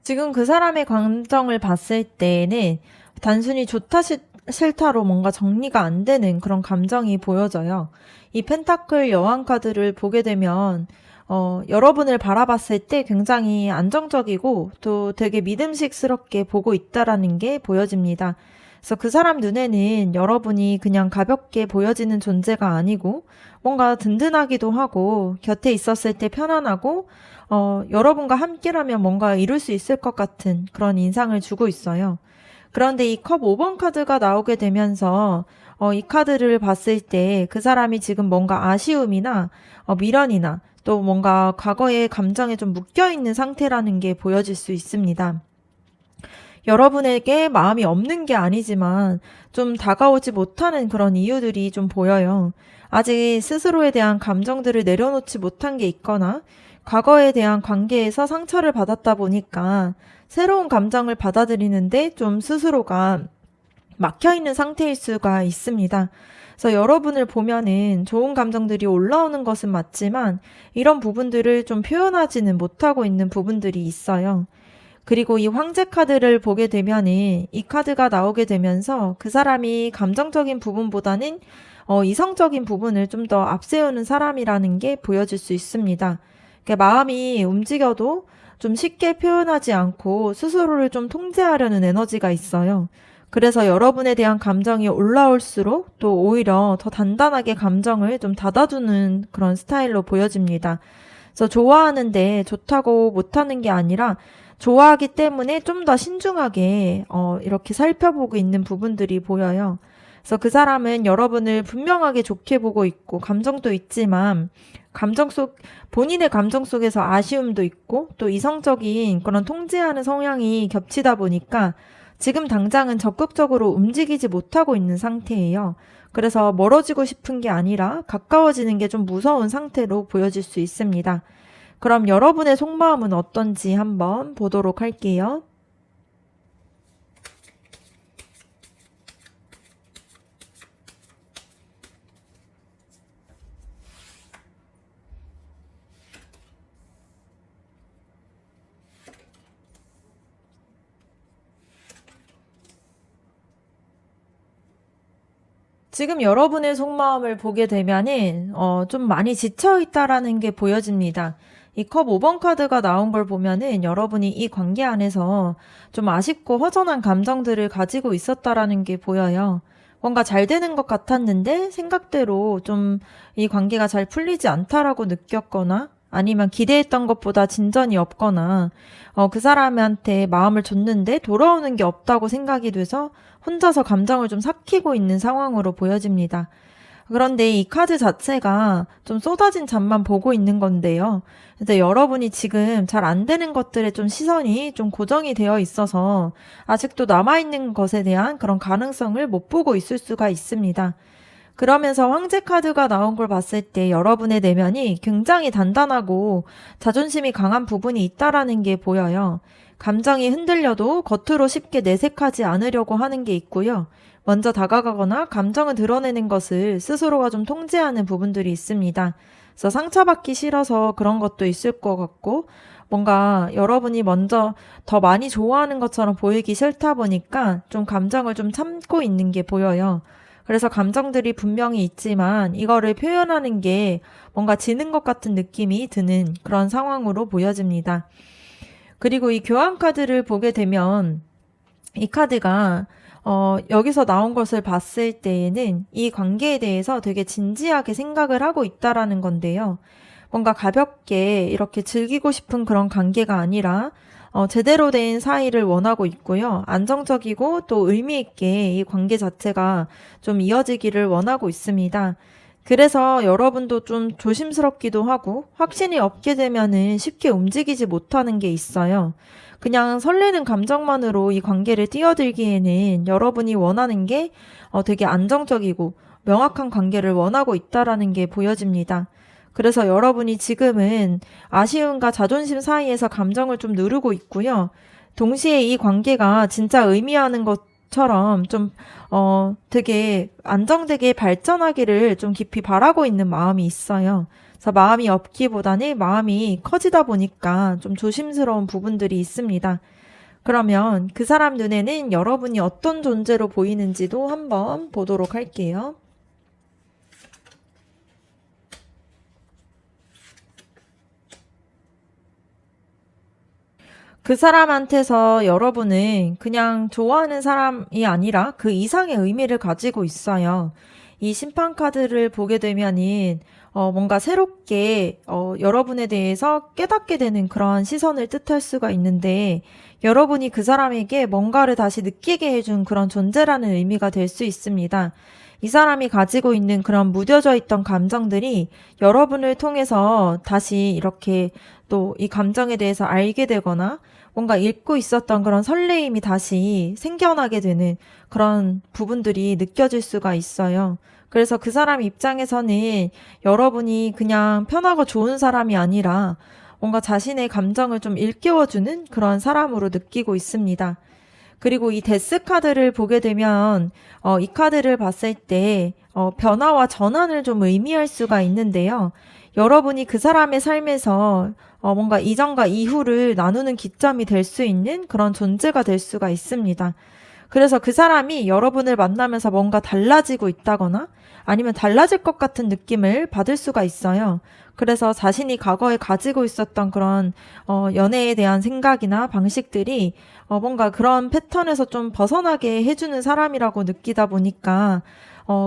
지금 그 사람의 감정을 봤을 때는 단순히 좋다 싫다로 뭔가 정리가 안 되는 그런 감정이 보여져요. 이 펜타클 여왕 카드를 보게 되면 여러분을 바라봤을 때 굉장히 안정적이고 또 되게 믿음직스럽게 보고 있다라는 게 보여집니다. 그래서 그 사람 눈에는 여러분이 그냥 가볍게 보여지는 존재가 아니고 뭔가 든든하기도 하고 곁에 있었을 때 편안하고 여러분과 함께라면 뭔가 이룰 수 있을 것 같은 그런 인상을 주고 있어요. 그런데 이 컵 5번 카드가 나오게 되면서 이 카드를 봤을 때 그 사람이 지금 뭔가 아쉬움이나 미련이나 또 뭔가 과거의 감정에 좀 묶여있는 상태라는 게 보여질 수 있습니다. 여러분에게 마음이 없는 게 아니지만 좀 다가오지 못하는 그런 이유들이 좀 보여요. 아직 스스로에 대한 감정들을 내려놓지 못한 게 있거나 과거에 대한 관계에서 상처를 받았다 보니까 새로운 감정을 받아들이는데 좀 스스로가 막혀있는 상태일 수가 있습니다. 그래서 여러분을 보면은 좋은 감정들이 올라오는 것은 맞지만 이런 부분들을 좀 표현하지는 못하고 있는 부분들이 있어요. 그리고 이 황제 카드를 보게 되면은 이 카드가 나오게 되면서 그 사람이 감정적인 부분보다는 이성적인 부분을 좀 더 앞세우는 사람이라는 게 보여질 수 있습니다. 마음이 움직여도 좀 쉽게 표현하지 않고 스스로를 좀 통제하려는 에너지가 있어요. 그래서 여러분에 대한 감정이 올라올수록 또 오히려 더 단단하게 감정을 좀 닫아두는 그런 스타일로 보여집니다. 그래서 좋아하는데 좋다고 못하는 게 아니라 좋아하기 때문에 좀 더 신중하게 이렇게 살펴보고 있는 부분들이 보여요. 그래서 그 사람은 여러분을 분명하게 좋게 보고 있고 감정도 있지만 본인의 감정 속에서 아쉬움도 있고 또 이성적인 그런 통제하는 성향이 겹치다 보니까 지금 당장은 적극적으로 움직이지 못하고 있는 상태예요. 그래서 멀어지고 싶은 게 아니라 가까워지는 게 좀 무서운 상태로 보여질 수 있습니다. 그럼 여러분의 속마음은 어떤지 한번 보도록 할게요. 지금 여러분의 속마음을 보게 되면은 좀 많이 지쳐 있다라는 게 보여집니다. 이 컵 5번 카드가 나온 걸 보면은 여러분이 이 관계 안에서 좀 아쉽고 허전한 감정들을 가지고 있었다라는 게 보여요. 뭔가 잘 되는 것 같았는데 생각대로 좀 이 관계가 잘 풀리지 않다라고 느꼈거나 아니면 기대했던 것보다 진전이 없거나 그 사람한테 마음을 줬는데 돌아오는 게 없다고 생각이 돼서 혼자서 감정을 좀 삭히고 있는 상황으로 보여집니다. 그런데 이 카드 자체가 좀 쏟아진 잠만 보고 있는 건데요. 근데 여러분이 지금 잘 안 되는 것들에 좀 시선이 좀 고정이 되어 있어서 아직도 남아있는 것에 대한 그런 가능성을 못 보고 있을 수가 있습니다. 그러면서 황제 카드가 나온 걸 봤을 때 여러분의 내면이 굉장히 단단하고 자존심이 강한 부분이 있다라는 게 보여요. 감정이 흔들려도 겉으로 쉽게 내색하지 않으려고 하는 게 있고요. 먼저 다가가거나 감정을 드러내는 것을 스스로가 좀 통제하는 부분들이 있습니다. 그래서 상처받기 싫어서 그런 것도 있을 것 같고, 뭔가 여러분이 먼저 더 많이 좋아하는 것처럼 보이기 싫다 보니까 좀 감정을 좀 참고 있는 게 보여요. 그래서 감정들이 분명히 있지만 이거를 표현하는 게 뭔가 지는 것 같은 느낌이 드는 그런 상황으로 보여집니다. 그리고 이 교환 카드를 보게 되면 이 카드가 여기서 나온 것을 봤을 때에는 이 관계에 대해서 되게 진지하게 생각을 하고 있다라는 건데요. 뭔가 가볍게 이렇게 즐기고 싶은 그런 관계가 아니라 제대로 된 사이를 원하고 있고요. 안정적이고 또 의미 있게 이 관계 자체가 좀 이어지기를 원하고 있습니다. 그래서 여러분도 좀 조심스럽기도 하고 확신이 없게 되면은 쉽게 움직이지 못하는 게 있어요. 그냥 설레는 감정만으로 이 관계를 뛰어들기에는 여러분이 원하는 게 되게 안정적이고 명확한 관계를 원하고 있다라는 게 보여집니다. 그래서 여러분이 지금은 아쉬움과 자존심 사이에서 감정을 좀 누르고 있고요. 동시에 이 관계가 진짜 의미하는 것처럼 좀, 되게 안정되게 발전하기를 좀 깊이 바라고 있는 마음이 있어요. 그래서 마음이 없기보다는 마음이 커지다 보니까 좀 조심스러운 부분들이 있습니다. 그러면 그 사람 눈에는 여러분이 어떤 존재로 보이는지도 한번 보도록 할게요. 그 사람한테서 여러분은 그냥 좋아하는 사람이 아니라 그 이상의 의미를 가지고 있어요. 이 심판 카드를 보게 되면은 뭔가 새롭게 여러분에 대해서 깨닫게 되는 그런 시선을 뜻할 수가 있는데 여러분이 그 사람에게 뭔가를 다시 느끼게 해준 그런 존재라는 의미가 될 수 있습니다. 이 사람이 가지고 있는 그런 무뎌져 있던 감정들이 여러분을 통해서 다시 이렇게 또 이 감정에 대해서 알게 되거나 뭔가 잊고 있었던 그런 설레임이 다시 생겨나게 되는 그런 부분들이 느껴질 수가 있어요. 그래서 그 사람 입장에서는 여러분이 그냥 편하고 좋은 사람이 아니라 뭔가 자신의 감정을 좀 일깨워주는 그런 사람으로 느끼고 있습니다. 그리고 이 데스 카드를 보게 되면 이 카드를 봤을 때 변화와 전환을 좀 의미할 수가 있는데요. 여러분이 그 사람의 삶에서 뭔가 이전과 이후를 나누는 기점이 될 수 있는 그런 존재가 될 수가 있습니다. 그래서 그 사람이 여러분을 만나면서 뭔가 달라지고 있다거나 아니면 달라질 것 같은 느낌을 받을 수가 있어요. 그래서 자신이 과거에 가지고 있었던 그런 연애에 대한 생각이나 방식들이 뭔가 그런 패턴에서 좀 벗어나게 해주는 사람이라고 느끼다 보니까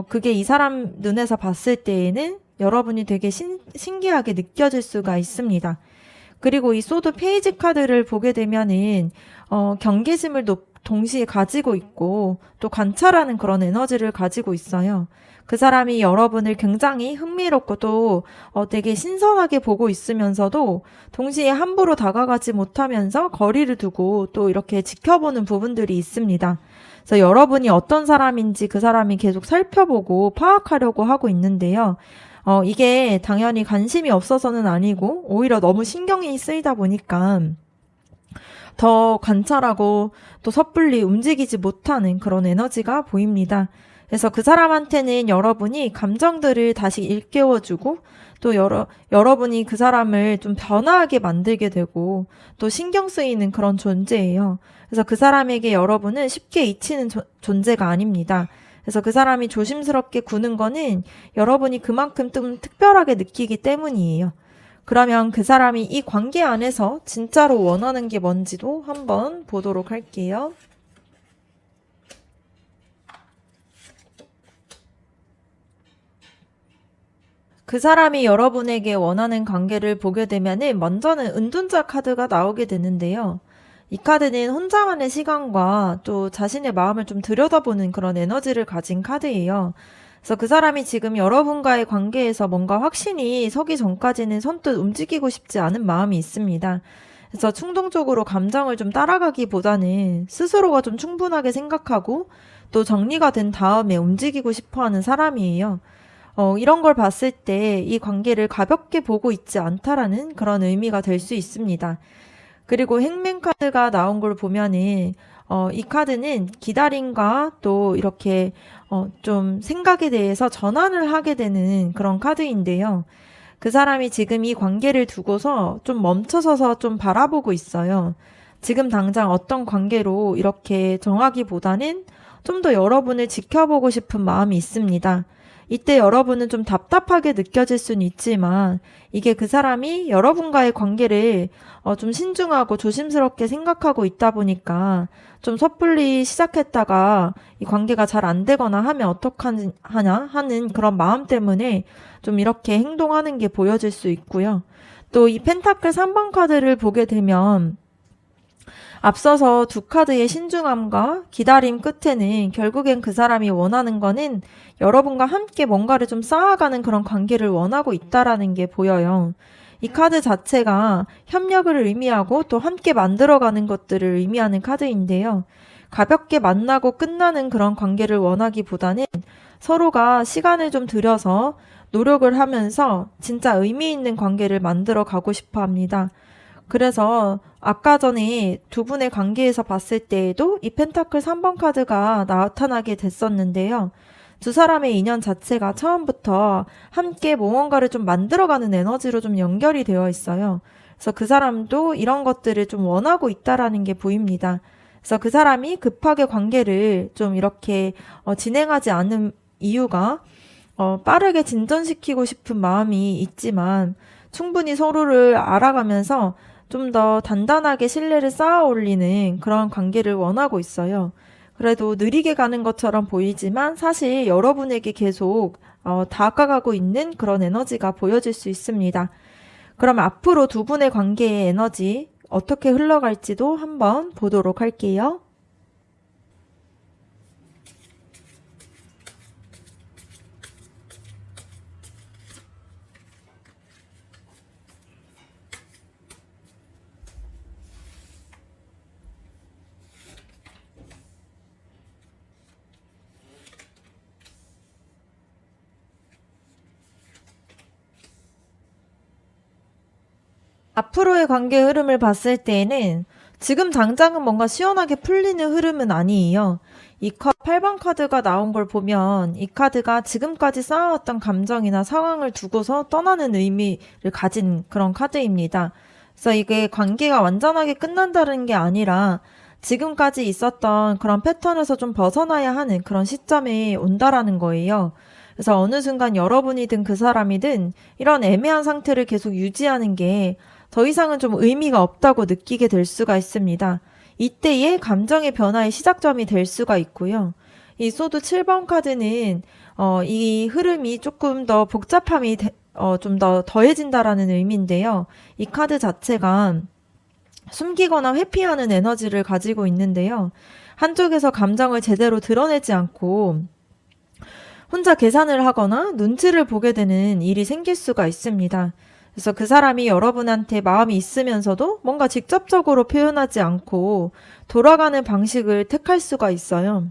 그게 이 사람 눈에서 봤을 때에는 여러분이 되게 신기하게 느껴질 수가 있습니다. 그리고 이 소드 페이지 카드를 보게 되면은 경계심을 동시에 가지고 있고 또 관찰하는 그런 에너지를 가지고 있어요. 그 사람이 여러분을 굉장히 흥미롭고 또 되게 신선하게 보고 있으면서도 동시에 함부로 다가가지 못하면서 거리를 두고 또 이렇게 지켜보는 부분들이 있습니다. 그래서 여러분이 어떤 사람인지 그 사람이 계속 살펴보고 파악하려고 하고 있는데요. 이게 당연히 관심이 없어서는 아니고 오히려 너무 신경이 쓰이다 보니까 더 관찰하고 또 섣불리 움직이지 못하는 그런 에너지가 보입니다. 그래서 그 사람한테는 여러분이 감정들을 다시 일깨워주고 또 여러분이 그 사람을 좀 변화하게 만들게 되고 또 신경 쓰이는 그런 존재예요. 그래서 그 사람에게 여러분은 쉽게 잊히는 존재가 아닙니다. 그래서 그 사람이 조심스럽게 구는 거는 여러분이 그만큼 좀 특별하게 느끼기 때문이에요. 그러면 그 사람이 이 관계 안에서 진짜로 원하는 게 뭔지도 한번 보도록 할게요. 그 사람이 여러분에게 원하는 관계를 보게 되면은 먼저는 은둔자 카드가 나오게 되는데요. 이 카드는 혼자만의 시간과 또 자신의 마음을 좀 들여다보는 그런 에너지를 가진 카드예요. 그래서 그 사람이 지금 여러분과의 관계에서 뭔가 확신이 서기 전까지는 선뜻 움직이고 싶지 않은 마음이 있습니다. 그래서 충동적으로 감정을 좀 따라가기보다는 스스로가 좀 충분하게 생각하고 또 정리가 된 다음에 움직이고 싶어 하는 사람이에요. 이런 걸 봤을 때 이 관계를 가볍게 보고 있지 않다라는 그런 의미가 될 수 있습니다. 그리고 행맨 카드가 나온 걸 보면은 이 카드는 기다림과 또 이렇게 좀 생각에 대해서 전환을 하게 되는 그런 카드인데요. 그 사람이 지금 이 관계를 두고서 좀 멈춰서서 좀 바라보고 있어요. 지금 당장 어떤 관계로 이렇게 정하기보다는 좀 더 여러분을 지켜보고 싶은 마음이 있습니다. 이때 여러분은 좀 답답하게 느껴질 수는 있지만 이게 그 사람이 여러분과의 관계를 좀 신중하고 조심스럽게 생각하고 있다 보니까 좀 섣불리 시작했다가 이 관계가 잘 안 되거나 하면 어떡하냐 하는 그런 마음 때문에 좀 이렇게 행동하는 게 보여질 수 있고요. 또 이 펜타클 3번 카드를 보게 되면 앞서서 두 카드의 신중함과 기다림 끝에는 결국엔 그 사람이 원하는 거는 여러분과 함께 뭔가를 좀 쌓아가는 그런 관계를 원하고 있다라는 게 보여요. 이 카드 자체가 협력을 의미하고 또 함께 만들어가는 것들을 의미하는 카드인데요. 가볍게 만나고 끝나는 그런 관계를 원하기보다는 서로가 시간을 좀 들여서 노력을 하면서 진짜 의미 있는 관계를 만들어 가고 싶어 합니다. 그래서 아까 전에 두 분의 관계에서 봤을 때에도 이 펜타클 3번 카드가 나타나게 됐었는데요. 두 사람의 인연 자체가 처음부터 함께 무언가를 좀 만들어가는 에너지로 좀 연결이 되어 있어요. 그래서 그 사람도 이런 것들을 좀 원하고 있다라는 게 보입니다. 그래서 그 사람이 급하게 관계를 좀 이렇게 진행하지 않는 이유가 빠르게 진전시키고 싶은 마음이 있지만 충분히 서로를 알아가면서 좀 더 단단하게 신뢰를 쌓아 올리는 그런 관계를 원하고 있어요. 그래도 느리게 가는 것처럼 보이지만 사실 여러분에게 계속 다가가고 있는 그런 에너지가 보여질 수 있습니다. 그럼 앞으로 두 분의 관계의 에너지 어떻게 흘러갈지도 한번 보도록 할게요. 앞으로의 관계 흐름을 봤을 때에는 지금 당장은 뭔가 시원하게 풀리는 흐름은 아니에요. 이 8번 카드가 나온 걸 보면 이 카드가 지금까지 쌓아왔던 감정이나 상황을 두고서 떠나는 의미를 가진 그런 카드입니다. 그래서 이게 관계가 완전하게 끝난다는 게 아니라 지금까지 있었던 그런 패턴에서 좀 벗어나야 하는 그런 시점에 온다라는 거예요. 그래서 어느 순간 여러분이든 그 사람이든 이런 애매한 상태를 계속 유지하는 게 더 이상은 좀 의미가 없다고 느끼게 될 수가 있습니다. 이때의 감정의 변화의 시작점이 될 수가 있고요. 이 소드 7번 카드는 이 흐름이 조금 더 복잡함이 좀 더 더해진다라는 의미인데요. 이 카드 자체가 숨기거나 회피하는 에너지를 가지고 있는데요. 한쪽에서 감정을 제대로 드러내지 않고 혼자 계산을 하거나 눈치를 보게 되는 일이 생길 수가 있습니다. 그래서 그 사람이 여러분한테 마음이 있으면서도 뭔가 직접적으로 표현하지 않고 돌아가는 방식을 택할 수가 있어요.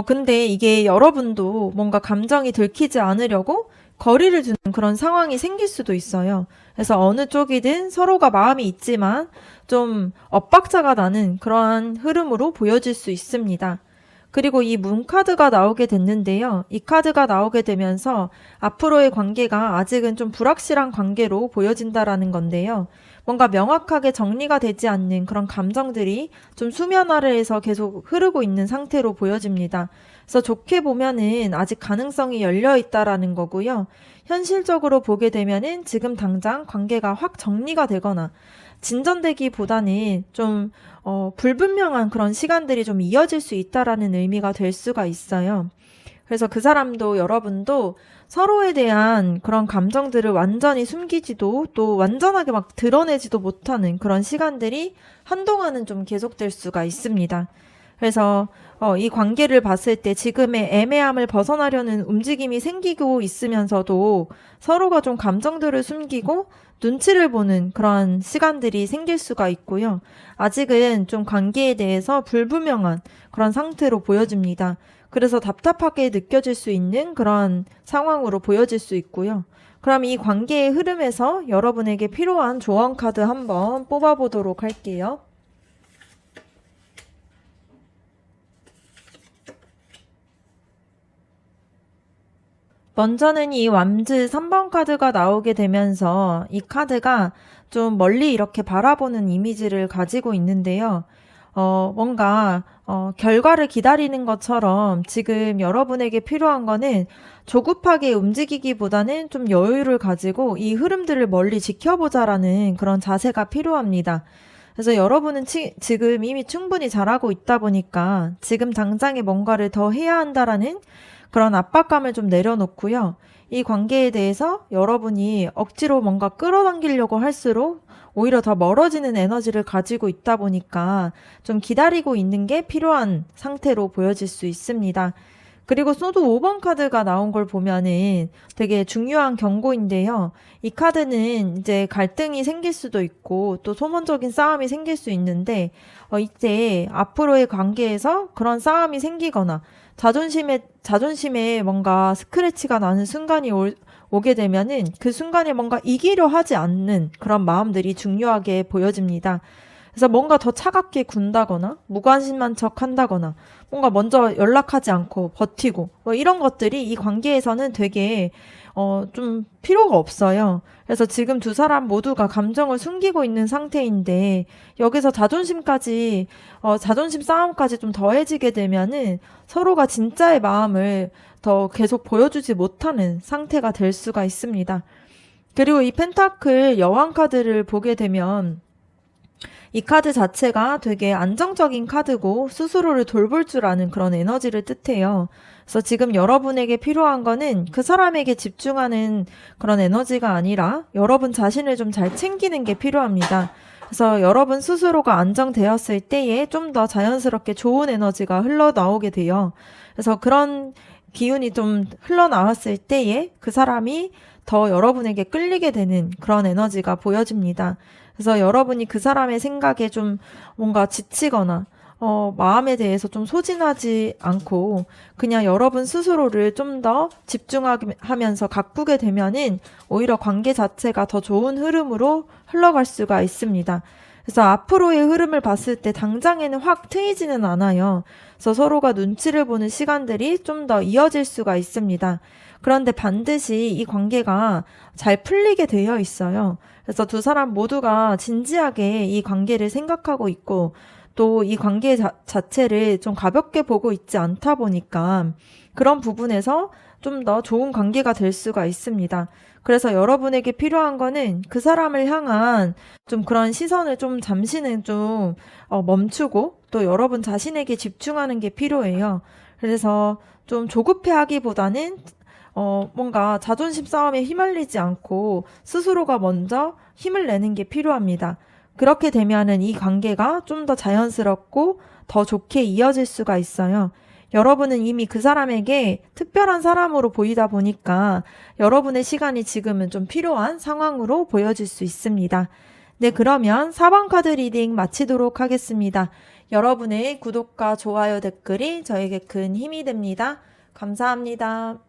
근데 이게 여러분도 뭔가 감정이 들키지 않으려고 거리를 두는 그런 상황이 생길 수도 있어요. 그래서 어느 쪽이든 서로가 마음이 있지만 좀 엇박자가 나는 그러한 흐름으로 보여질 수 있습니다. 그리고 이 문 카드가 나오게 됐는데요. 이 카드가 나오게 되면서 앞으로의 관계가 아직은 좀 불확실한 관계로 보여진다라는 건데요. 뭔가 명확하게 정리가 되지 않는 그런 감정들이 좀 수면 아래에서 계속 흐르고 있는 상태로 보여집니다. 그래서 좋게 보면은 아직 가능성이 열려 있다라는 거고요. 현실적으로 보게 되면은 지금 당장 관계가 확 정리가 되거나 진전되기보다는 좀 불분명한 그런 시간들이 좀 이어질 수 있다라는 의미가 될 수가 있어요. 그래서 그 사람도 여러분도 서로에 대한 그런 감정들을 완전히 숨기지도 또 완전하게 막 드러내지도 못하는 그런 시간들이 한동안은 좀 계속될 수가 있습니다. 그래서 이 관계를 봤을 때 지금의 애매함을 벗어나려는 움직임이 생기고 있으면서도 서로가 좀 감정들을 숨기고 눈치를 보는 그런 시간들이 생길 수가 있고요. 아직은 좀 관계에 대해서 불분명한 그런 상태로 보여집니다. 그래서 답답하게 느껴질 수 있는 그런 상황으로 보여질 수 있고요. 그럼 이 관계의 흐름에서 여러분에게 필요한 조언 카드 한번 뽑아보도록 할게요. 먼저는 이 완즈 3번 카드가 나오게 되면서 이 카드가 좀 멀리 이렇게 바라보는 이미지를 가지고 있는데요. 뭔가, 결과를 기다리는 것처럼 지금 여러분에게 필요한 거는 조급하게 움직이기보다는 좀 여유를 가지고 이 흐름들을 멀리 지켜보자라는 그런 자세가 필요합니다. 그래서 여러분은 지금 이미 충분히 잘하고 있다 보니까 지금 당장에 뭔가를 더 해야 한다라는 그런 압박감을 좀 내려놓고요. 이 관계에 대해서 여러분이 억지로 뭔가 끌어당기려고 할수록 오히려 더 멀어지는 에너지를 가지고 있다 보니까 좀 기다리고 있는 게 필요한 상태로 보여질 수 있습니다. 그리고 소드 5번 카드가 나온 걸 보면은 되게 중요한 경고인데요. 이 카드는 이제 갈등이 생길 수도 있고 또 소모적인 싸움이 생길 수 있는데 이때 앞으로의 관계에서 그런 싸움이 생기거나 자존심에 뭔가 스크래치가 나는 순간이 오게 되면은 그 순간에 뭔가 이기려 하지 않는 그런 마음들이 중요하게 보여집니다. 그래서 뭔가 더 차갑게 군다거나 무관심한 척 한다거나 뭔가 먼저 연락하지 않고 버티고 뭐 이런 것들이 이 관계에서는 되게 좀 필요가 없어요. 그래서 지금 두 사람 모두가 감정을 숨기고 있는 상태인데 여기서 자존심 싸움까지 좀 더해지게 되면은 서로가 진짜의 마음을 더 계속 보여주지 못하는 상태가 될 수가 있습니다. 그리고 이 펜타클 여왕 카드를 보게 되면 이 카드 자체가 되게 안정적인 카드고 스스로를 돌볼 줄 아는 그런 에너지를 뜻해요. 그래서 지금 여러분에게 필요한 거는 그 사람에게 집중하는 그런 에너지가 아니라 여러분 자신을 좀 잘 챙기는 게 필요합니다. 그래서 여러분 스스로가 안정되었을 때에 좀 더 자연스럽게 좋은 에너지가 흘러나오게 돼요. 그래서 그런 기운이 좀 흘러나왔을 때에 그 사람이 더 여러분에게 끌리게 되는 그런 에너지가 보여집니다. 그래서 여러분이 그 사람의 생각에 좀 뭔가 지치거나 마음에 대해서 좀 소진하지 않고 그냥 여러분 스스로를 좀 더 집중하면서 가꾸게 되면은 오히려 관계 자체가 더 좋은 흐름으로 흘러갈 수가 있습니다. 그래서 앞으로의 흐름을 봤을 때 당장에는 확 트이지는 않아요. 그래서 서로가 눈치를 보는 시간들이 좀 더 이어질 수가 있습니다. 그런데 반드시 이 관계가 잘 풀리게 되어 있어요. 그래서 두 사람 모두가 진지하게 이 관계를 생각하고 있고 또 이 관계 자체를 좀 가볍게 보고 있지 않다 보니까 그런 부분에서 좀 더 좋은 관계가 될 수가 있습니다. 그래서 여러분에게 필요한 거는 그 사람을 향한 좀 그런 시선을 좀 잠시는 좀 멈추고 또 여러분 자신에게 집중하는 게 필요해요. 그래서 좀 조급해 하기보다는 뭔가 자존심 싸움에 휘말리지 않고 스스로가 먼저 힘을 내는 게 필요합니다. 그렇게 되면은 이 관계가 좀 더 자연스럽고 더 좋게 이어질 수가 있어요. 여러분은 이미 그 사람에게 특별한 사람으로 보이다 보니까 여러분의 시간이 지금은 좀 필요한 상황으로 보여질 수 있습니다. 네, 그러면 4번 카드 리딩 마치도록 하겠습니다. 여러분의 구독과 좋아요 댓글이 저에게 큰 힘이 됩니다. 감사합니다.